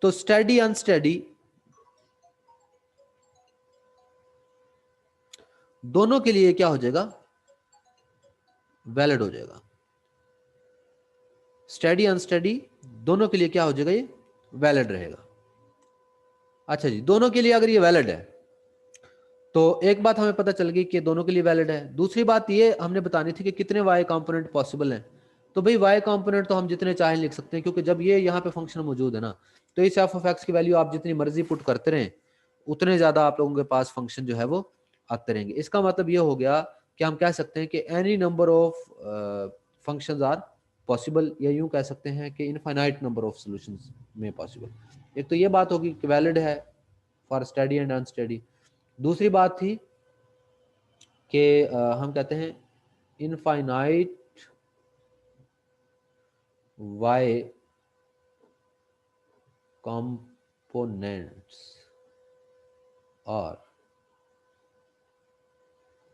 तो स्टेडी अनस्टेडी दोनों के लिए क्या हो जाएगा, वैलिड हो जाएगा। स्टेडी अनस्टेडी दोनों के लिए क्या हो जाएगा, ये वैलिड रहेगा। अच्छा जी, दोनों के लिए अगर ये वैलिड है तो एक बात हमें पता चल गई कि दोनों के लिए वैलिड है। दूसरी बात ये हमने बतानी थी कि कितने y कंपोनेंट पॉसिबल हैं। तो भाई y कंपोनेंट तो हम जितने चाहें लिख सकते हैं, क्योंकि जब ये यहाँ पे फंक्शन मौजूद है ना, तो इस f ऑफ x की वैल्यू आप जितनी मर्जी पुट करते रहें, उतने ज्यादा आप लोगों के पास फंक्शन जो है वो आते रहेंगे। इसका मतलब ये हो गया कि हम कह सकते हैं कि any number of functions are possible, या यूं कह सकते हैं कि इनफाइनाइट नंबर ऑफ सॉल्यूशंस में पॉसिबल। एक तो ये बात होगी कि वैलिड है फॉर स्टेडी एंड अनस्टेडी। दूसरी बात थी कि हम कहते हैं infinite y components are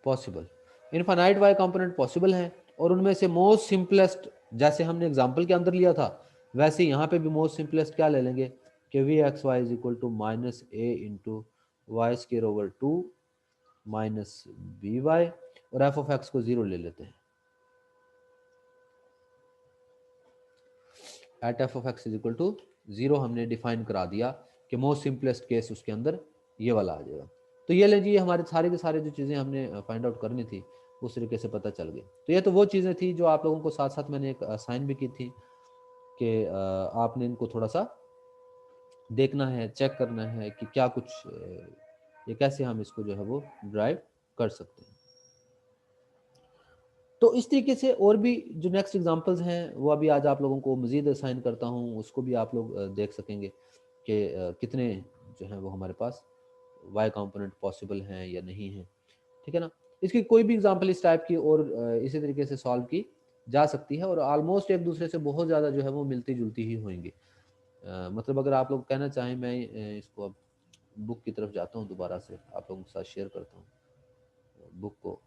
possible. Infinite y component possible हैं, और उनमें से मोस्ट सिंपलेस्ट, जैसे हमने एग्जांपल के अंदर लिया था, वैसे यहाँ पे भी मोस्ट सिंपलेस्ट क्या ले लेंगे कि v x y is equal to minus a into y square over 2 minus b y, और एफ ऑफ एक्स को 0 ले लेते हैं। At f of x is equal to 0 हमने डिफाइन करा दिया कि मोस्ट सिंपलेस्ट केस उसके अंदर ये वाला आ जाएगा। तो ये लीजिए, हमारे सारे के सारे जो चीज़ें हमने फाइंड आउट करनी थी उस तरीके से पता चल गई। तो ये तो वो चीज़ें थी जो आप लोगों को साथ साथ मैंने एक असाइन भी की थी कि आपने इनको थोड़ा सा देखना है, चेक करना है कि क्या कुछ ये कैसे हम इसको जो है वो ड्राइव कर सकते हैं। तो इस तरीके से और भी जो नेक्स्ट एग्जांपल्स हैं वो अभी आज आप लोगों को मज़ीद असाइन करता हूँ, उसको भी आप लोग देख सकेंगे कि कितने जो हैं वो हमारे पास वाई कंपोनेंट पॉसिबल हैं या नहीं हैं, ठीक है ना। इसकी कोई भी एग्जांपल इस टाइप की और इसी तरीके से सॉल्व की जा सकती है, और ऑलमोस्ट एक दूसरे से बहुत ज़्यादा जो है वो मिलती जुलती ही होंगी। मतलब अगर आप लोग कहना चाहें, मैं इसको अब बुक की तरफ जाता हूँ, दोबारा से आप लोगों के साथ शेयर करता हूँ बुक को।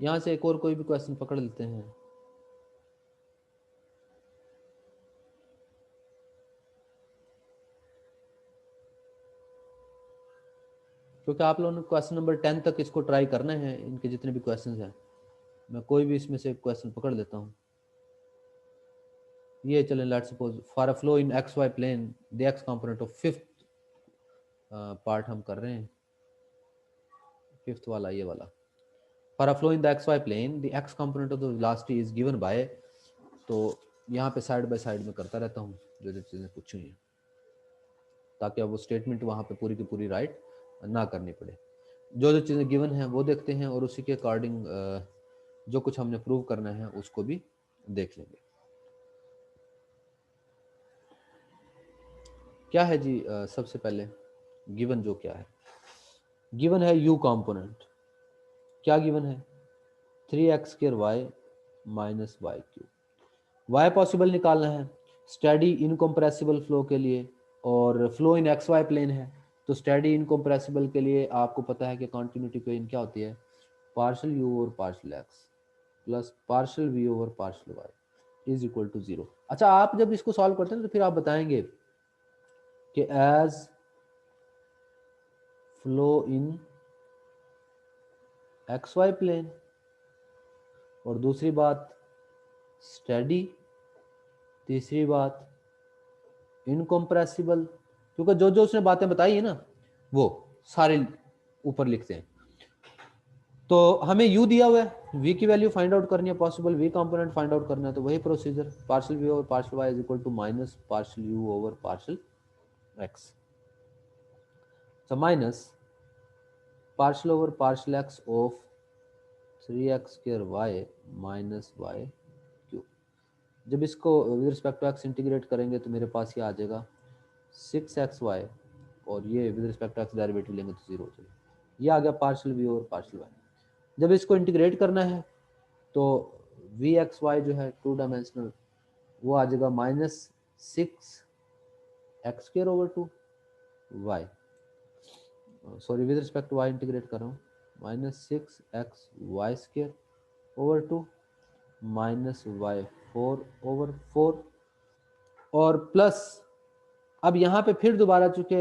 यहाँ से एक और कोई भी क्वेश्चन पकड़ लेते हैं। क्योंकि आप लोगों ने क्वेश्चन नंबर 10 तक इसको ट्राई करना है, इनके जितने भी क्वेश्चंस हैं, मैं कोई भी इसमें से क्वेश्चन पकड़ लेता हूँ। ये चलें, let's suppose for a flow in x y plane the x component of fifth part हम कर रहे हैं, फिफ्थ वाला ये वाला। For a flow in the x y plane the x component of the velocity is given by, तो यहाँ पे साइड बाय साइड में करता रहता हूँ जो जो चीज़ें पूछी हैं, ताकि अब वो स्टेटमेंट वहाँ पे पूरी की पूरी राइट ना करनी पड़े। जो जो चीज़ें गिवन हैं वो देखते हैं, और उसी के अकॉर्डिंग जो कुछ हमने प्रूव करना है उसको भी देख लेंगे। क्या है जी, सबसे पहले गिवन जो क्या है, गिवन है u कंपोनेंट। क्या गिवन है, 3x² y minus y cube. y possible निकालना है स्टेडी इनकम्प्रेसिबल फ्लो के लिए, और flow in x y plane है, तो स्टेडी इनकम्प्रेसिबल के लिए आपको पता है कि कॉन्टिन्यूटी कोएफिशिएंट क्या होती है, पार्शियल u और partial x plus partial v over partial y। Is equal to 0। अच्छा, आप जब इसको सॉल्व करते हैं तो फिर आप बताएंगे कि as flow in x y plane, और दूसरी बात स्टेडी, तीसरी बात इनकम्प्रेसिबल, क्योंकि जो जो उसने बातें बताई है ना वो सारे ऊपर लिखते हैं। तो हमें u दिया हुआ है, v की वैल्यू फाइंड आउट करनी है, possible v component find out करना है, तो वही procedure, partial v over partial y is equal to minus partial u over partial x। so minus partial over partial x of 3x square y minus y cube. जब इसको with respect to x integrate करेंगे तो मेरे पास ये आ जाएगा 6xy, और ये with respect to x derivative लेंगे तो 0 हो जाएगा। ये आ गया partial v over partial y। जब इसको इंटीग्रेट करना है तो वी एक्स वाई जो है 2 डायमेंशनल, वो आ जाएगा minus 6x square over 2 y, sorry with respect to y integrate कर रहा हूँ, minus 6x y square over 2 minus y 4 over 4, और प्लस अब यहाँ पे फिर दोबारा चूंकि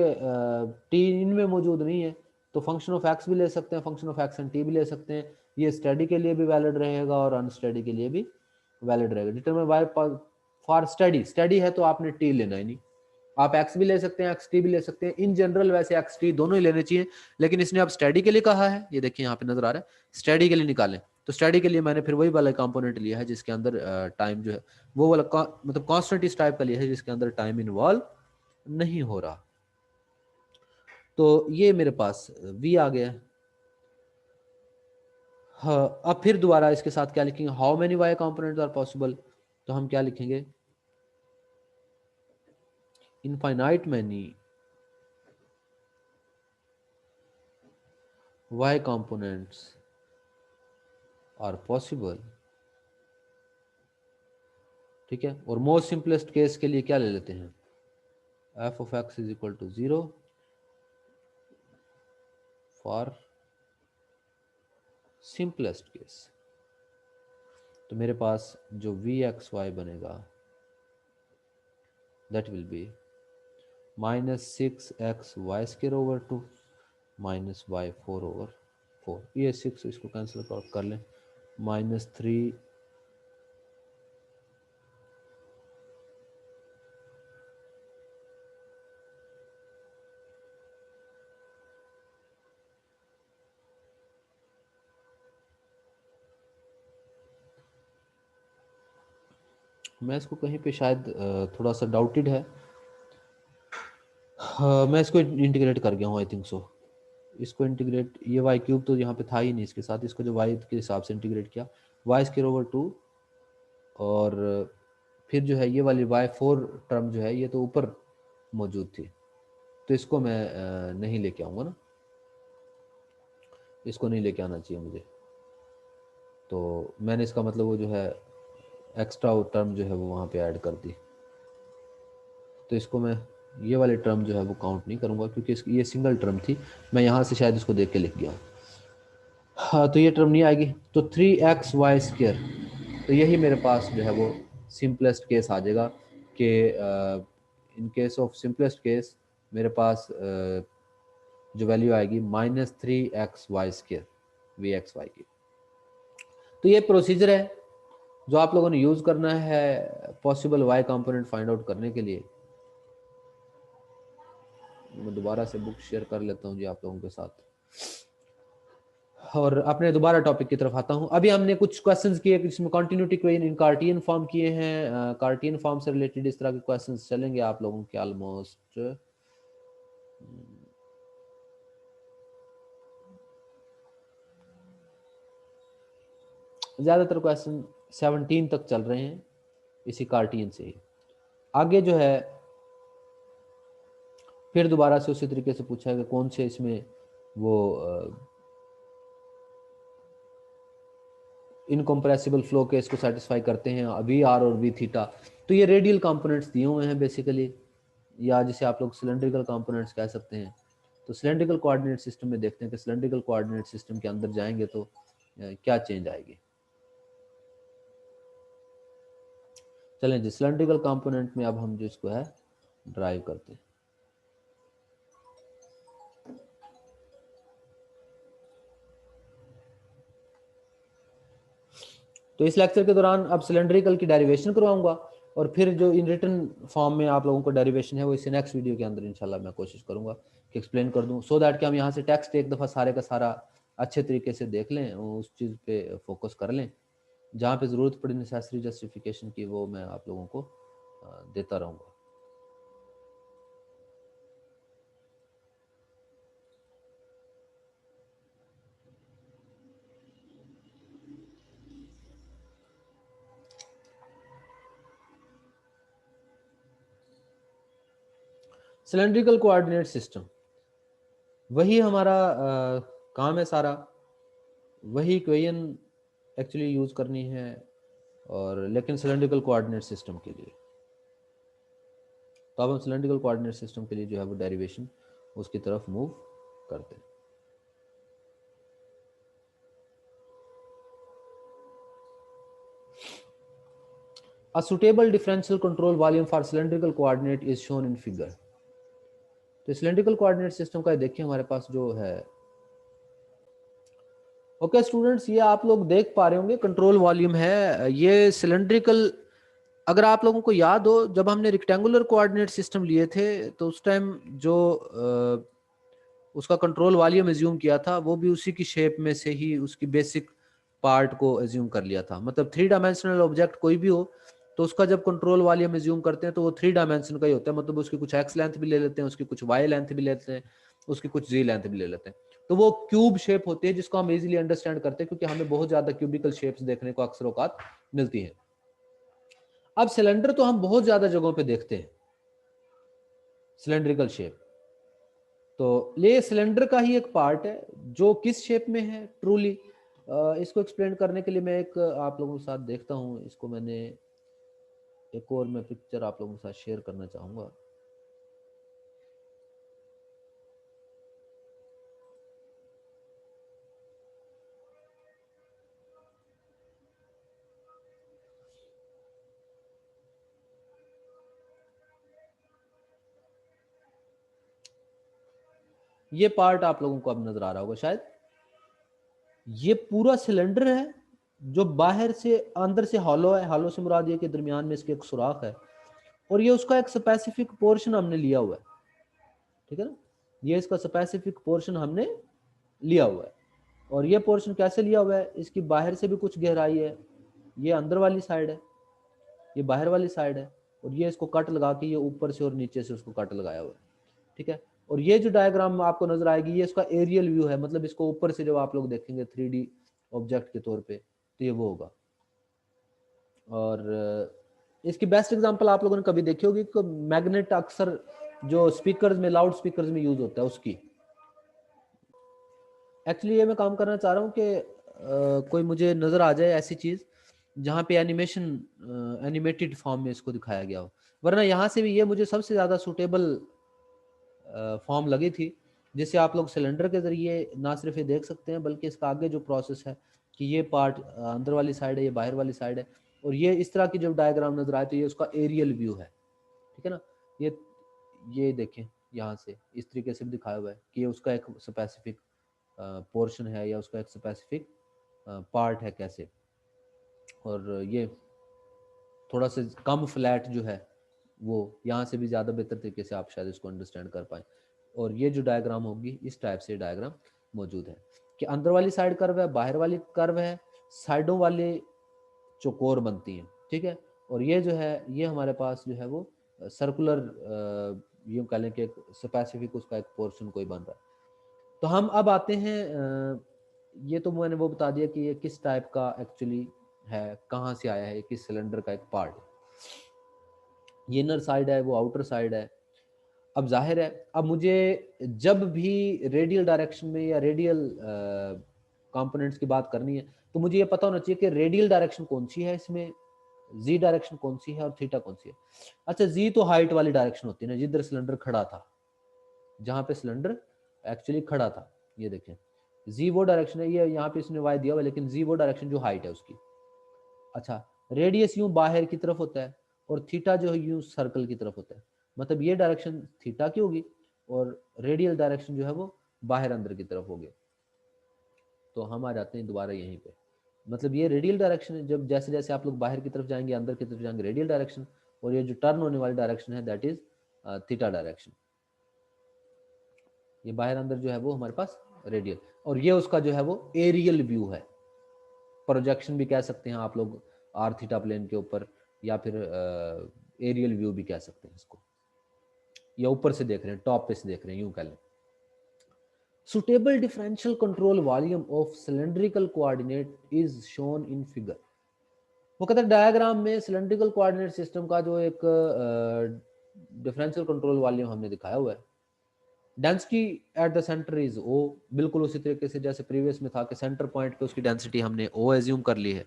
टी इनमें मौजूद नहीं है तो फंक्शन ऑफ एक्स भी ले सकते हैं, function of x and T भी ले सकते हैं। ये स्टडी के लिए भी वैलिड रहेगा और अनस्टडी के लिए भी वैलिड रहेगा। Determine y for steady, steady है तो आपने टी लेना ही नहीं, आप एक्स भी ले सकते हैं, एक्स टी भी ले सकते हैं। इन जनरल वैसे एक्स टी दोनों ही लेने चाहिए, लेकिन इसने अब स्टडी के लिए कहा है, ये देखिए यहाँ पे नजर आ रहा है स्टडी के लिए निकालें, तो स्टडी के लिए मैंने फिर वही वाला कंपोनेंट लिया है जिसके अंदर टाइम जो है वो वाला मतलब कॉन्स्टेंट इस टाइप का लिया है जिसके अंदर टाइम इन्वॉल्व नहीं हो रहा। तो ये मेरे पास v आ गया। हाँ, अब फिर दोबारा इसके साथ क्या लिखेंगे, how many y components are possible, तो हम क्या लिखेंगे, infinite many y components are possible। ठीक है, और मोस्ट सिंपलेस्ट केस के लिए क्या ले लेते हैं, f of x is equal to 0 for simplest case. तो मेरे पास जो v x y बनेगा that will be minus 6x y square over 2 minus y 4 over 4, ये 6 इसको कैंसिल कर लें, माइनस 3 मैं इसको कहीं पे शायद थोड़ा सा डाउटेड है, मैं इसको इंटीग्रेट कर गया हूँ आई थिंक सो। इसको इंटीग्रेट, ये वाई क्यूब तो यहाँ पे था ही नहीं इसके साथ, इसको जो वाई के हिसाब से इंटीग्रेट किया वाई स्क्वायर ओवर 2, और फिर जो है ये वाली वाई 4 टर्म जो है ये तो ऊपर मौजूद थी, तो इसको मैं नहीं लेके आऊँगा ना, इसको नहीं लेके आना चाहिए मुझे, तो मैंने इसका मतलब वो जो है एक्स्ट्रा टर्म जो है वो वहाँ पे ऐड कर दी, तो इसको मैं ये वाली टर्म जो है वो काउंट नहीं करूँगा क्योंकि ये सिंगल टर्म थी, मैं यहाँ से शायद इसको देख के लिख गया हूँ। हाँ, तो ये टर्म नहीं आएगी, तो 3x वाई स्क्वायर, तो यही मेरे पास जो है वो सिंपलेस्ट केस आ जाएगा कि in case of simplest case मेरे पास जो वैल्यू आएगी minus 3x y square v x y की। तो ये प्रोसीजर है जो आप लोगों ने यूज करना है possible y component find out करने के लिए। मैं दोबारा से बुक शेयर कर लेता हूँ जी आप लोगों के साथ, और अपने दोबारा टॉपिक की तरफ आता हूँ। अभी हमने कुछ क्वेश्चंस किए जिसमें कंटिन्यूटी क्वेश्चन इन कार्टियन फॉर्म किए हैं, कार्टियन फॉर्म से रिलेटेड इस तरह के क्वेश्चंस चलेंगे आप लोगों के ऑलमोस्ट ज़्यादातर क्वेश्चन 17 तक चल रहे हैं इसी कार्टियन से ही। आगे जो है फिर दोबारा से उसी तरीके से पूछा है कि कौन से इसमें वो इनकम्प्रेसिबल फ्लो केस को सेटिस्फाई करते हैं, वी आर और वी थीटा। तो ये रेडियल कंपोनेंट्स दिए हुए हैं बेसिकली, या जिसे आप लोग सिलेंड्रिकल कंपोनेंट्स कह सकते हैं। तो सिलेंड्रिकल कोऑर्डिनेट सिस्टम में देखते हैं कि सिलेंड्रिकल कोऑर्डिनेट सिस्टम के अंदर जाएंगे तो क्या चेंज आएगी। चलें जी, सिलेंड्रिकल कंपोनेंट में अब हम जो इसको है ड्राइव करते हैं। तो इस लेक्चर के दौरान अब सिलेंड्रिकल की डेरिवेशन करवाऊंगा, और फिर जो इन रिटन फॉर्म में आप लोगों को डेरिवेशन है वो इसे नेक्स्ट वीडियो के अंदर इंशाल्लाह मैं कोशिश करूंगा कि एक्सप्लेन कर दूं, सो दैट कि हम यहाँ से टेक्स्ट एक दफ़ा सारे का सारा अच्छे तरीके से देख लें और उस चीज़ पे फोकस कर लें। जहाँ पे ज़रूरत पड़े नेसेसरी जस्टिफिकेशन की वो मैं आप लोगों को देता रहूँगा। सिलेंड्रिकल कोऑर्डिनेट सिस्टम वही हमारा काम है सारा, वही इक्वेशन एक्चुअली यूज़ करनी है, और लेकिन सिलेंड्रिकल कोऑर्डिनेट सिस्टम के लिए। तो अब हम सिलेंड्रिकल कोऑर्डिनेट सिस्टम के लिए जो है वो डेरिवेशन उसकी तरफ मूव करते हैं। A suitable differential control volume for cylindrical coordinate is shown in figure। तो सिलेंड्रिकल कोऑर्डिनेट सिस्टम का देखिए हमारे पास जो है, ओके स्टूडेंट्स, ये आप लोग देख पा रहे होंगे कंट्रोल वॉल्यूम है ये सिलेंड्रिकल। अगर आप लोगों को याद हो जब हमने रेक्टेंगुलर कोऑर्डिनेट सिस्टम लिए थे तो उस टाइम जो उसका कंट्रोल वॉल्यूम एज्यूम किया था वो भी उसी की शेप में से ही उसकी बेसिक पार्ट को एज्यूम कर लिया था। मतलब 3 डायमेंशनल ऑब्जेक्ट कोई भी हो तो उसका जब कंट्रोल वॉल्यूम एज्यूम करते हैं तो वो 3 डायमेंशन का ही होता है, मतलब उसकी कुछ एक्स लेंथ भी ले लेते हैं, उसकी कुछ वाई लेंथ भी लेते हैं, उसकी कुछ जी लेंथ भी ले लेते हैं। तो वो क्यूब शेप होती है जिसको हम इजीली अंडरस्टैंड करते हैं क्योंकि हमें बहुत ज्यादा क्यूबिकल शेप्स देखने को अक्सर औकात मिलती है। अब सिलेंडर तो हम बहुत ज्यादा जगहों पे देखते हैं सिलेंड्रिकल शेप, तो ये सिलेंडर का ही एक पार्ट है जो किस शेप में है ट्रूली। इसको एक्सप्लेन करने के लिए मैं एक आप लोगों के साथ देखता हूँ, इसको मैंने एक और मैं पिक्चर आप लोगों के साथ शेयर करना चाहूँगा। ये पार्ट आप लोगों को अब नजर आ रहा होगा शायद, ये पूरा सिलेंडर है जो बाहर से अंदर से हॉलो है, हॉलो से मुराद ये कि दरमियान में इसके एक सुराख है, और ये उसका एक स्पेसिफिक पोर्शन हमने लिया हुआ है, ठीक है ना। ये इसका स्पेसिफिक पोर्शन हमने लिया हुआ है, और ये पोर्शन कैसे लिया हुआ है, इसकी बाहर से भी कुछ गहराई है, ये अंदर वाली साइड है, ये बाहर वाली साइड है, और ये इसको कट लगा के ये ऊपर से और नीचे से उसको कट लगाया हुआ है, ठीक है। और ये जो डायग्राम आपको नजर आएगी ये इसका एरियल व्यू है, मतलब इसको ऊपर से जब आप लोग देखेंगे 3D ऑब्जेक्ट के तौर पे तो ये वो होगा। और इसकी बेस्ट एग्जांपल आप लोगों ने कभी देखी होगी कि मैग्नेट अक्सर जो स्पीकर्स में, लाउड स्पीकर्स में यूज होता है उसकी। एक्चुअली ये मैं काम करना चाह रहा हूँ कि कोई मुझे नज़र आ जाए ऐसी चीज़ जहाँ पे एनिमेशन एनिमेटेड फॉर्म में इसको दिखाया गया हो, वरना यहाँ से भी ये मुझे सबसे ज़्यादा सूटेबल फॉर्म लगी थी, जिससे आप लोग सिलेंडर के ज़रिए ना सिर्फ ये देख सकते हैं बल्कि इसका आगे जो प्रोसेस है कि ये पार्ट अंदर वाली साइड है, ये बाहर वाली साइड है, और ये इस तरह की जब डायग्राम नज़र आए तो ये उसका एरियल व्यू है, ठीक है ना। ये देखें यहाँ से इस तरीके से भी दिखाया हुआ है कि ये उसका एक स्पेसिफिक पोर्शन है या उसका एक स्पेसिफिक पार्ट है कैसे, और ये थोड़ा सा कम फ्लैट जो है वो यहाँ से भी ज़्यादा बेहतर तरीके से आप शायद इसको अंडरस्टैंड कर पाएँ। और ये जो डायग्राम होगी इस टाइप से डायग्राम मौजूद है कि अंदर वाली साइड कर्व है, बाहर वाली कर्व है, साइडों वाली चौकोर बनती हैं, ठीक है। और ये जो है ये हमारे पास जो है वो सर्कुलर यूँ कह लें कि एक स्पेसिफिक उसका एक पोर्शन कोई बन रहा है। तो हम अब आते हैं ये तो मैंने वो बता दिया कि ये किस टाइप का एक्चुअली है, कहाँ से आया है, किस सिलेंडर का एक पार्ट, ये इनर साइड है वो आउटर साइड है। अब जाहिर है अब मुझे जब भी रेडियल डायरेक्शन में या रेडियल कंपोनेंट्स की बात करनी है तो मुझे ये पता होना चाहिए कि रेडियल डायरेक्शन कौन सी है इसमें, जी डायरेक्शन कौन सी है और थीटा कौन सी है। अच्छा, जी तो हाइट वाली डायरेक्शन होती है ना, जिधर सिलेंडर खड़ा था, जहाँ पे सिलेंडर एक्चुअली खड़ा था, ये देखें जी वो डायरेक्शन है, ये यहाँ पे इसने वाई दिया हुआ, लेकिन जी वो डायरेक्शन जो हाइट है उसकी। अच्छा, रेडियस यूं बाहर की तरफ होता है और थीटा जो है यूं सर्कल की तरफ होता है, मतलब ये डायरेक्शन थीटा की होगी और रेडियल डायरेक्शन जो है वो बाहर अंदर की तरफ होगी। तो हम आ जाते हैं दोबारा यहीं पे, मतलब ये रेडियल डायरेक्शन है, जब जैसे जैसे आप लोग बाहर की तरफ जाएंगे अंदर की तरफ जाएंगे रेडियल डायरेक्शन, और ये जो टर्न होने वाली डायरेक्शन है दैट इज थीटा डायरेक्शन। ये बाहर अंदर जो है वो हमारे पास रेडियल, और ये उसका जो है वो एरियल व्यू है, प्रोजेक्शन भी कह सकते हैं आप लोग आर थीटा प्लेन के ऊपर, या फिर एरियल व्यू भी कह सकते हैं इसको, या ऊपर से देख रहे हैं, टॉप पे से देख रहे हैं, यूं कह लें। Suitable differential control volume of cylindrical coordinate is shown in figure. वो कहते हैं डायग्राम में सिलेंड्रिकल कोऑर्डिनेट सिस्टम का जो एक डिफरेंशियल कंट्रोल वॉल्यूम हमने दिखाया हुआ है, density at the centre is O, बिल्कुल उसी तरीके से जैसे प्रीवियस में था कि सेंटर पॉइंट पे उसकी डेंसिटी हमने ओ एज्यूम कर ली है,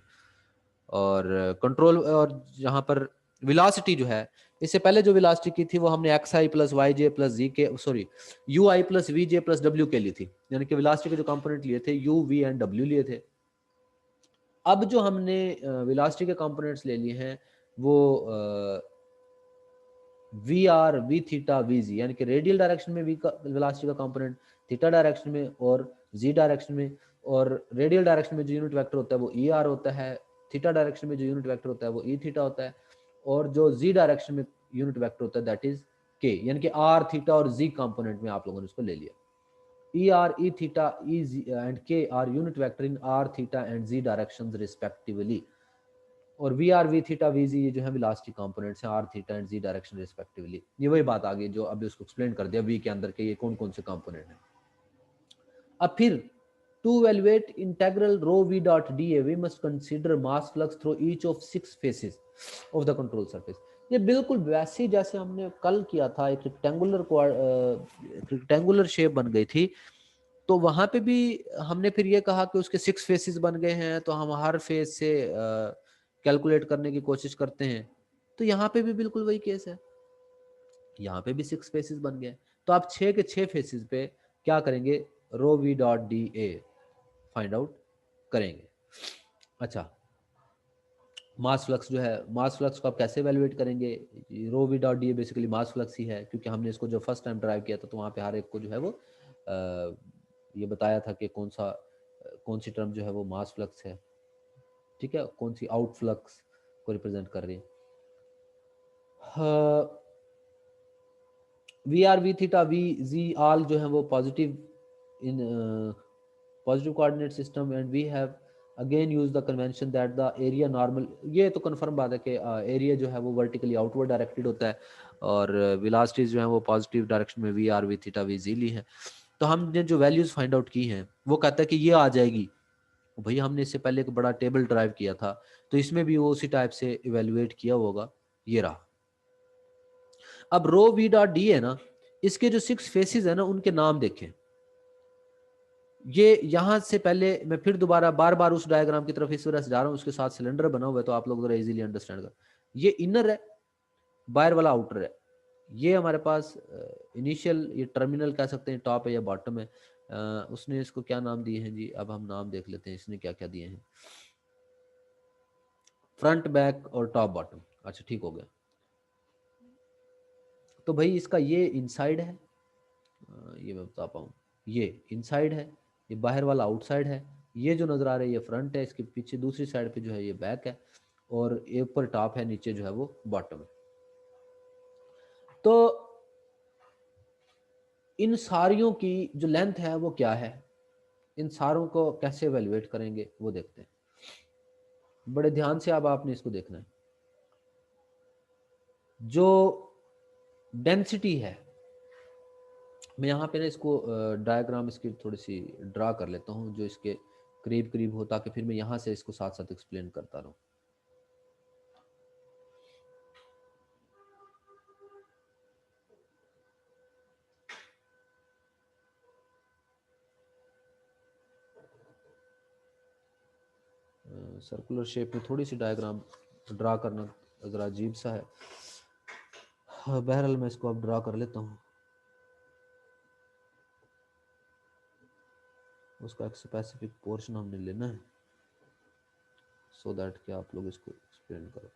और कंट्रोल और यहाँ पर विलासिटी जो है, इससे पहले जो विलासिटी की थी वो हमने x i plus y j plus z k sorry u i plus v j plus डब्ल्यू के ली थी, यानी कि विलासिटी के जो कंपोनेंट लिए थे यू वी एंड डब्ल्यू लिए थे। अब जो हमने विलासिटी के कंपोनेंट्स ले लिए हैं वो v r v theta v z, यानी कि रेडियल डायरेक्शन में वी का वेलोसिटी का कंपोनेंट, थीटा डायरेक्शन में और जी डायरेक्शन में, और रेडियल डायरेक्शन में जो यूनिट वेक्टर होता है वो ई आर होता है, थीटा डायरेक्शन में जो यूनिट वेक्टर होता है वो ई थीटा होता है, और जो जी डायरेक्शन में यूनिट वेक्टर होता है दैट इज के, यानी कि आर थीटा और जी कंपोनेंट में आप लोगों ने उसको ले लिया। E r e theta e z and k are unit vector in r theta and z directions respectively, और v r v theta v z ये जो है वेलोसिटी कंपोनेंट्स हैं r theta and z direction respectively. ये वही बात आ गई जो अभी उसको एक्सप्लेन कर दिया वी के अंदर के ये कौन कौन से कंपोनेंट हैं। अब फिर to evaluate integral rho v dot da we must consider mass flux through each of 6 faces of the control surface। ये बिल्कुल वैसे ही जैसे हमने कल किया था, एक रेक्टेंगुलर शेप बन गई थी, तो वहां पे भी हमने फिर ये कहा कि उसके 6 फेसेस बन गए हैं, तो हम हर फेज से कैलकुलेट करने की कोशिश करते हैं। तो यहाँ पे भी बिल्कुल वही केस है, यहाँ पे भी 6 फेसेस बन गए, तो आप 6 के 6 फेसेस पे क्या करेंगे, rho v dot d A find out करेंगे। अच्छा, मास फ्लक्स जो है, मास फ्लक्स को आप कैसे वैल्यूएट करेंगे, rho v dot d A basically mass flux ही है, क्योंकि हमने इसको जो फर्स्ट टाइम ड्राइव किया था तो वहाँ पे हर एक को जो है वो ये बताया था कि कौन सी टर्म जो है वो मास फ्लक्स है, ठीक है, कौन सी आउट फ्लक्स को रिप्रेजेंट कर रही है। V r v theta v z all जो है वो positive in positive coordinate system, and we have again use the convention that the area normal, ये तो कन्फर्म बात है कि एरिया जो है वो वर्टिकली आउटवर्ड डायरेक्टेड होता है, और वेलोसिटीज जो है वो पॉजिटिव डायरेक्शन में v r v theta v z ली है। तो हमने जो वैल्यूज फाइंड आउट की हैं वो कहता है कि ये आ जाएगी, भैया हमने इससे पहले एक बड़ा टेबल ड्राइव किया था तो इसमें भी वो उसी टाइप से इवेल्युएट किया होगा, ये रहा। अब रो वी डॉट डी है ना, इसके जो 6 फेसेस है ना उनके नाम देखें, ये यहां से पहले मैं फिर दोबारा बार बार उस डायग्राम की तरफ इस वजह से जा रहा हूं, उसके साथ सिलेंडर बना हुआ है तो आप लोग जरा इजीली अंडरस्टैंड कर। ये इनर है, बाहर वाला आउटर है, ये हमारे पास इनिशियल ये टर्मिनल कह सकते हैं, टॉप है या बॉटम है। उसने इसको क्या नाम दिए हैं जी, अब हम नाम देख लेते हैं इसने क्या क्या दिए हैं, फ्रंट बैक और टॉप बॉटम। अच्छा ठीक हो गया, तो भाई इसका ये इनसाइड है, ये मैं बता पाऊँ, ये इनसाइड है, ये बाहर वाला आउटसाइड है, ये जो नजर आ रहा है ये फ्रंट है, इसके पीछे दूसरी साइड पे जो है ये बैक है, और ये ऊपर टॉप है, नीचे जो है वो बॉटम है। तो इन सारियों की जो लेंथ है वो क्या है, इन सारों को कैसे एवेल्युएट करेंगे वो देखते हैं, बड़े ध्यान से अब आपने इसको देखना है। जो डेंसिटी है, मैं यहाँ पे ना इसको डायग्राम इसकी थोड़ी सी ड्रा कर लेता हूँ जो इसके करीब करीब हो, ताकि फिर मैं यहाँ से इसको साथ साथ एक्सप्लेन करता रहूँ। सर्कुलर शेप में थोड़ी सी डायग्राम ड्रा करना ज़रा अजीब सा है, बहरहाल मैं इसको अब ड्रा कर लेता हूँ। उसका एक स्पेसिफिक पोर्शन हमने लेना है सो दैट कि आप लोग इसको एक्सप्लेन करो।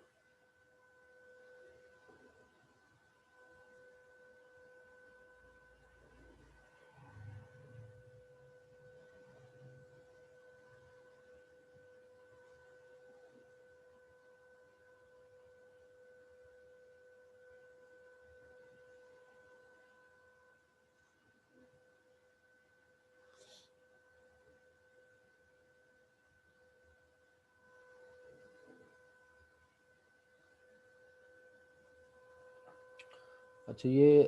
अच्छा, ये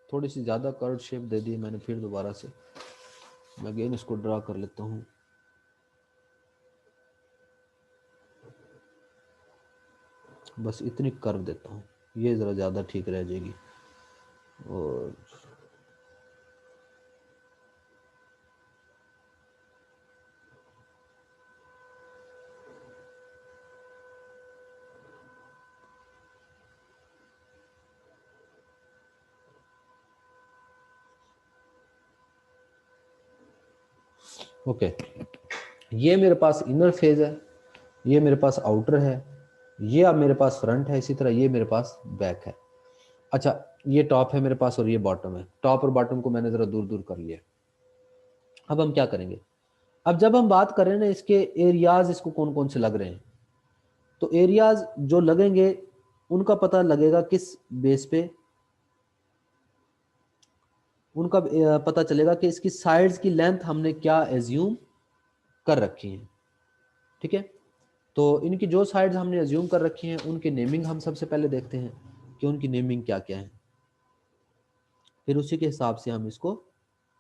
थोड़ी सी ज़्यादा कर्व शेप दे दी मैंने, फिर दोबारा से मैं अगेन इसको ड्रा कर लेता हूँ। बस इतनी कर्व देता हूँ, ये ज़रा ज़्यादा ठीक रह जाएगी। और ओके, ये मेरे पास इनर फेज है, ये मेरे पास आउटर है, ये अब मेरे पास फ्रंट है, इसी तरह ये मेरे पास बैक है। अच्छा, ये टॉप है मेरे पास और ये बॉटम है। टॉप और बॉटम को मैंने ज़रा दूर दूर कर लिया। अब हम क्या करेंगे, अब जब हम बात करें ना इसके एरियाज, इसको कौन कौन से लग रहे हैं, तो एरियाज जो लगेंगे उनका पता लगेगा किस बेस पे, उनका पता चलेगा कि इसकी साइड्स की लेंथ हमने क्या एज्यूम कर रखी है। ठीक है, तो इनकी जो साइड्स हमने एज्यूम कर रखी हैं उनकी नेमिंग हम सबसे पहले देखते हैं कि उनकी नेमिंग क्या क्या है, फिर उसी के हिसाब से हम इसको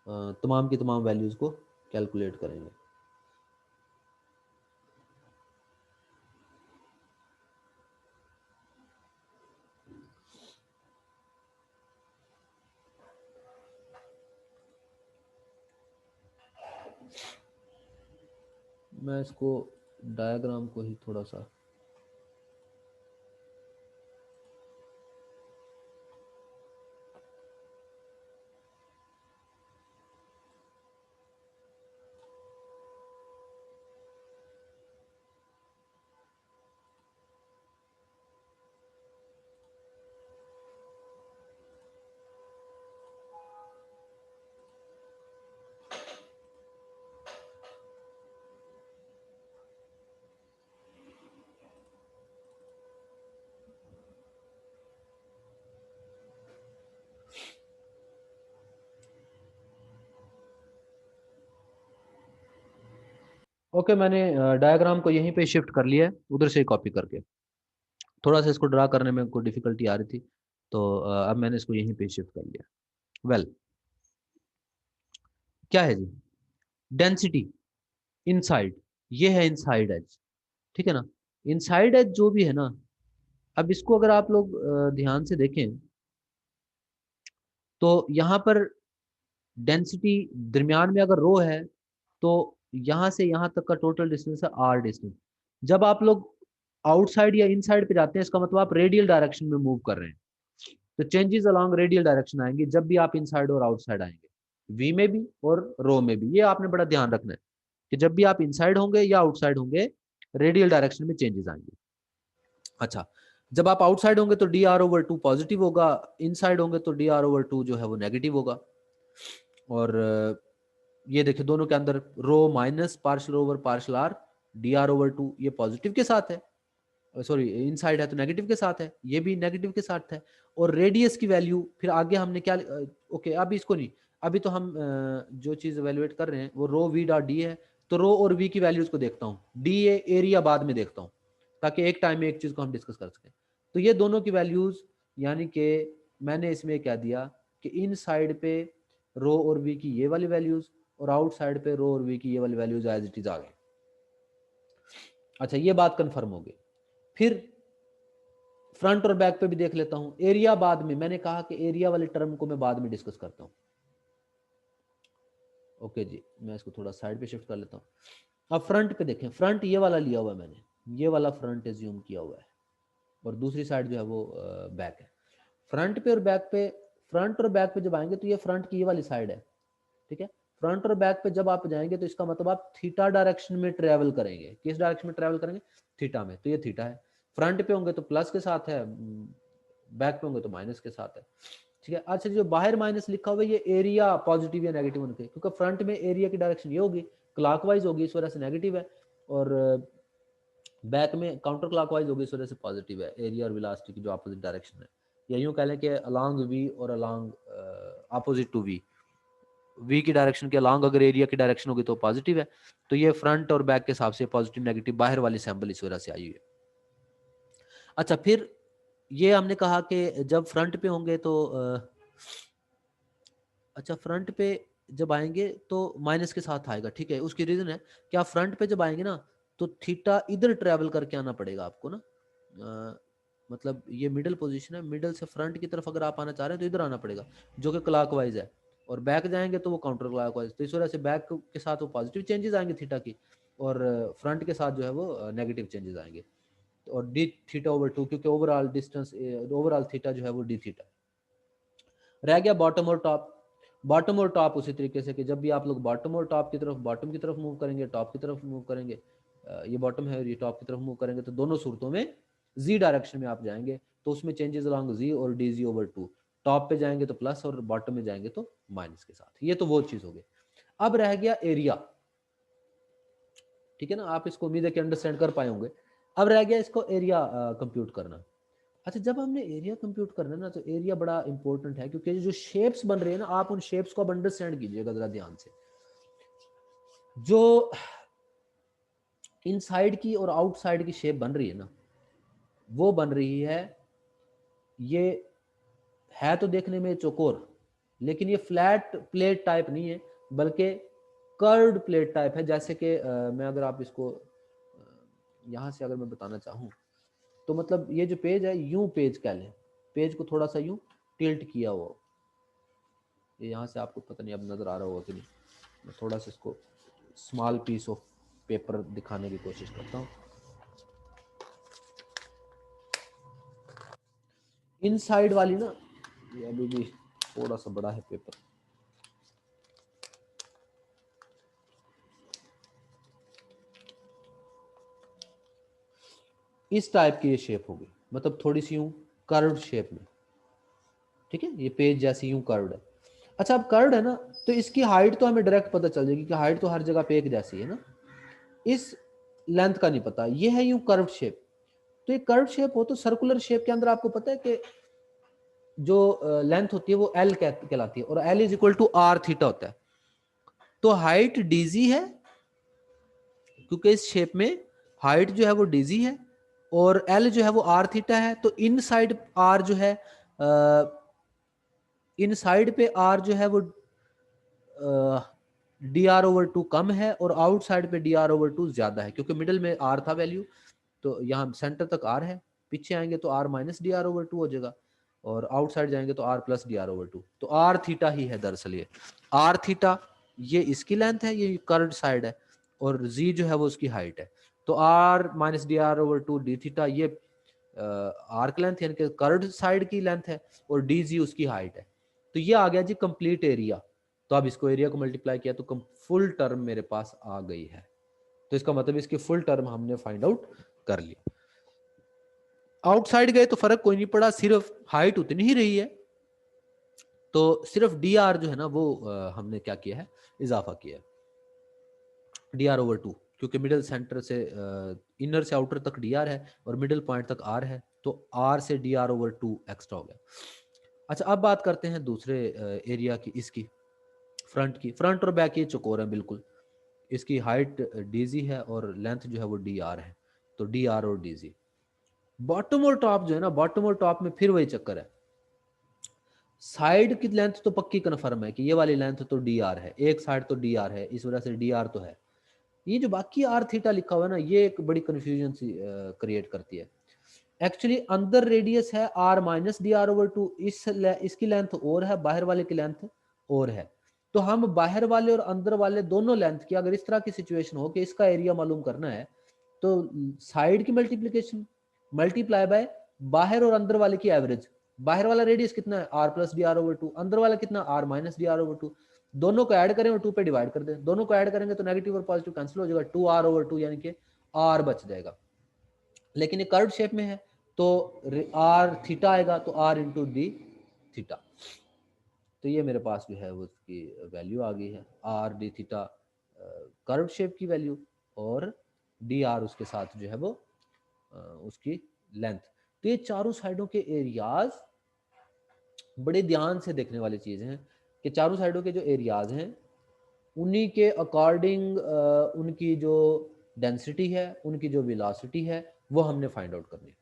तमाम की तमाम वैल्यूज को कैलकुलेट करेंगे। मैं इसको डायग्राम को ही थोड़ा सा ओके, मैंने डायग्राम को यहीं पे शिफ्ट कर लिया है, उधर से कॉपी करके। थोड़ा सा इसको ड्रा करने में कोई डिफिकल्टी आ रही थी, तो अब मैंने इसको यहीं पे शिफ्ट कर लिया। वेल, क्या है जी, डेंसिटी इनसाइड, ये है इनसाइड एज। ठीक है ना, इनसाइड एज जो भी है ना, अब इसको अगर आप लोग ध्यान से देखें तो यहाँ पर डेंसिटी दरमियान में अगर रो है तो यहाँ से यहाँ तक का टोटल डिस्टेंस है आर डिस्टेंस। जब आप लोग आउटसाइड या इनसाइड पे जाते हैं, इसका मतलब आप रेडियल डायरेक्शन में मूव कर रहे हैं, तो चेंजेस अलोंग रेडियल डायरेक्शन आएंगे जब भी आप इनसाइड और आउटसाइड आएंगे, वी में भी और रो में भी। ये आपने बड़ा ध्यान रखना है कि जब भी आप इनसाइड होंगे या आउटसाइड होंगे, रेडियल डायरेक्शन में चेंजेस आएंगे। अच्छा, जब आप आउटसाइड होंगे तो d are over two positive होगा, इनसाइड होंगे तो डी आर ओवर टू जो है वो नेगेटिव होगा। और ये देखिए दोनों के अंदर rho minus partial over partial r, D R over two ये पॉजिटिव के साथ है, सॉरी इनसाइड है तो नेगेटिव के साथ है, ये भी नेगेटिव के साथ है। और रेडियस की वैल्यू फिर आगे हमने क्या, ओके अभी इसको नहीं, अभी तो हम जो चीज एवेलुएट कर रहे हैं वो रो वी डॉट डी है, तो रो और वी की वैल्यूज को देखता हूँ, डी ए एरिया बाद में देखता हूँ, ताकि एक टाइम में एक चीज को हम डिस्कस कर सकें। तो ये दोनों की वैल्यूज, यानी कि मैंने इसमें क्या दिया कि इन साइड पे रो और वी की ये वाली वैल्यूज और आउट साइड पे रो और वी की ये वाली वैल्यूज एज इट इज आ गए। अच्छा, ये बात कंफर्म हो गई। फिर फ्रंट और बैक पे भी देख लेता हूं। एरिया बाद में, मैंने कहा कि एरिया वाले टर्म को मैं बाद में डिस्कस करता हूं। ओके जी, मैं इसको थोड़ा साइड पे शिफ्ट कर लेता हूं। अब फ्रंट पे देखें, फ्रंट ये वाला लिया हुआ है मैंने, ये वाला फ्रंट एज्यूम किया हुआ है और दूसरी साइड जो है वो बैक है। फ्रंट पे और बैक पे, फ्रंट और बैक पे जब आएंगे तो ये फ्रंट की ये वाली साइड है। ठीक है, फ्रंट और बैक पे जब आप जाएंगे तो इसका मतलब आप थीटा डायरेक्शन में ट्रेवल करेंगे। किस डायरेक्शन में ट्रेवल करेंगे? थीटा में। तो ये थीटा है। फ्रंट पे होंगे तो प्लस के साथ है, बैक पे होंगे तो माइनस के साथ है। ठीक है, अच्छा जो बाहर माइनस लिखा हुआ है ये एरिया पॉजिटिव या नेगेटिव उनके, क्योंकि फ्रंट में एरिया की डायरेक्शन ये होगी, क्लॉकवाइज होगी, इस वजह से नेगेटिव है, और बैक में काउंटर क्लॉकवाइज होगी, इस वजह से पॉजिटिव है। एरिया और वेलोसिटी की जो अपोजिट डायरेक्शन है, या यूं कह लें कि अलोंग वी और along opposite to v, v की डायरेक्शन के अलॉन्ग अगर एरिया की डायरेक्शन होगी तो पॉजिटिव है। तो ये फ्रंट और बैक के हिसाब से पॉजिटिव नेगेटिव बाहर वाली सैंपल इस वजह से आई हुई है। अच्छा, फिर ये हमने कहा कि जब फ्रंट पे होंगे तो अच्छा फ्रंट पे जब आएंगे तो माइनस के साथ आएगा, ठीक है। उसकी रीजन है कि आप फ्रंट पे जब आएंगे ना तो थीटा इधर ट्रेवल करके आना पड़ेगा आपको ना। मतलब ये मिडल पोजीशन है, मिडल से फ्रंट की तरफ अगर आप आना चाह रहे हैं तो इधर आना पड़ेगा, जो कि क्लॉकवाइज है। और बैक जाएंगे तो वो काउंटर क्लॉकवाइज, तो इस वजह से बैक के साथ वो पॉजिटिव चेंजेस आएंगे थीटा की, और फ्रंट के साथ जो है वो नेगेटिव चेंजेस आएंगे। और डी थीटा ओवर टू, क्योंकि ओवरऑल डिस्टेंस ओवरऑल थीटा जो है वो डी थीटा। रह गया बॉटम और टॉप। बॉटम और टॉप उसी तरीके से कि जब भी आप लोग बॉटम और टॉप की तरफ, बॉटम की तरफ मूव करेंगे, टॉप की तरफ मूव करेंगे, ये बॉटम है और ये टॉप की तरफ मूव करेंगे, तो दोनों सूरतों में जी डायरेक्शन में आप जाएंगे, तो उसमें चेंजेस अलॉन्ग जी और d z over two. Top पे जाएंगे तो प्लस और बॉटम में जाएंगे तो माइनस के साथ। ये तो वो चीज हो गई। अब रह गया एरिया, ठीक है ना। आप इसको उम्मीद है कि अंडरस्टैंड कर पाए होंगे। अब रह गया इसको एरिया कंप्यूट करना। अच्छा, जब हमने एरिया कंप्यूट करना है ना तो एरिया बड़ा इंपॉर्टेंट है, क्योंकि जो शेप्स बन रही है ना, आप उन शेप्स को अब अंडरस्टैंड कीजिएगा जरा ध्यान से। जो इनसाइड की और आउटसाइड की शेप बन रही है ना, वो बन रही है, ये है तो देखने में चौकोर, लेकिन ये फ्लैट प्लेट टाइप नहीं है, बल्कि कर्व्ड प्लेट टाइप है। जैसे कि मैं अगर आप इसको यहाँ से अगर मैं बताना चाहूँ तो मतलब ये जो पेज है, यूं पेज कह लें, पेज को थोड़ा सा यूं टिल्ट किया हुआ। ये यहाँ से आपको पता नहीं अब नज़र आ रहा होगा कि नहीं, मैं थोड़ा सा इसको स्मॉल पीस ऑफ पेपर दिखाने की कोशिश करता हूँ। इनसाइड वाली ना, ये अभी भी थोड़ा सा बड़ा है पेपर। इस टाइप की ये शेप होगी, मतलब थोड़ी सी यूं कर्व्ड शेप में, ठीक है। ये पेज जैसी यूं कर्व्ड है। अच्छा, अब कर्व्ड है ना, तो इसकी हाइट तो हमें डायरेक्ट पता चल जाएगी कि हाइट तो हर जगह पे एक जैसी है ना। इस लेंथ का नहीं पता, ये है यूं कर्व्ड शेप। तो ये कर्व्ड शेप हो तो सर्कुलर शेप के अंदर आपको पता है कि जो लेंथ होती है वो एल कहलाती है, और l is equal to r theta होता है। तो हाइट डीजी है, क्योंकि इस शेप में हाइट जो है वो डीजी है, और एल जो है वो आर थीटा है। तो इन साइड आर जो है, इन साइड पे आर जो है वो डी आर ओवर टू कम है, और आउटसाइड पे डी आर ओवर टू ज्यादा है, क्योंकि मिडिल में आर था वैल्यू, तो यहाँ सेंटर तक आर है। पीछे आएंगे तो r minus d are over two हो जाएगा, और आउटसाइड जाएंगे तो r plus d are over two. तो आर थीटा ही है दरअसल ये आर थीटा, ये इसकी लेंथ है, ये कर्व्ड साइड है, और जी जो है वो उसकी हाइट है। तो r minus d are over two D theta ये आर्क लेंथ यानी कि कर्व्ड साइड की लेंथ है, और डी जी उसकी हाइट है। तो ये आ गया जी कंप्लीट एरिया। तो अब इसको एरिया को मल्टीप्लाई किया तो फुल टर्म मेरे पास आ गई है। तो इसका मतलब इसकी फुल टर्म हमने फाइंड आउट कर लिया। आउटसाइड गए तो फर्क कोई नहीं पड़ा, सिर्फ हाइट उतनी ही रही है। तो सिर्फ डी आर जो है ना वो हमने क्या किया है, इजाफा किया है, डी आर ओवर टू, क्योंकि मिडिल सेंटर से इनर से आउटर तक डी आर है और मिडिल पॉइंट तक आर है, तो आर से d are over two extra हो गया। अच्छा, अब बात करते हैं दूसरे एरिया की, इसकी फ्रंट की। फ्रंट और बैक ये चौकोर है बिल्कुल, इसकी हाइट डीजी है और लेंथ जो है वो डी आर है, तो डी आर और डीजी। बॉटम और टॉप जो है ना, बॉटम और टॉप में फिर वही चक्कर है। साइड की लेंथ तो पक्की कन्फर्म है कि ये वाली लेंथ तो डी आर है, एक साइड तो डी आर है, इस वजह से डी आर तो है। ये जो बाकी आर थीटा लिखा हुआ है ना, ये एक बड़ी कंफ्यूजन सी क्रिएट करती है। एक्चुअली अंदर रेडियस है r minus d are over two, इसकी लेंथ और है, बाहर वाले की लेंथ और है। तो हम बाहर वाले और अंदर वाले दोनों लेंथ की अगर इस तरह की सिचुएशन हो कि इसका एरिया मालूम करना है, तो साइड की मल्टीप्लीकेशन मल्टीप्लाई बाय बाहर और अंदर वाले की एवरेज। बाहर वाला रेडियस कितना है, r plus d are over two, अंदर वाला कितना, r minus d are over two. दोनों को ऐड करें और टू पे डिवाइड कर दें, दोनों को ऐड करेंगे तो नेगेटिव और पॉजिटिव कैंसिल हो जाएगा, टू आर ओवर टू यानी कि आर बच जाएगा। लेकिन ये कर्व शेप में है तो आर थीटा आएगा, तो आर इंटू डी थीटा। तो ये मेरे पास जो है वो उसकी वैल्यू आ गई है, R D theta curve shape की वैल्यू, और डी आर उसके साथ जो है वो उसकी लेंथ। तो ये चारों साइडों के एरियाज बड़े ध्यान से देखने वाली चीज हैं, कि चारों साइडों के जो एरियाज हैं उन्हीं के अकॉर्डिंग उनकी जो डेंसिटी है, उनकी जो वेलोसिटी है, वो हमने फाइंड आउट करनी है।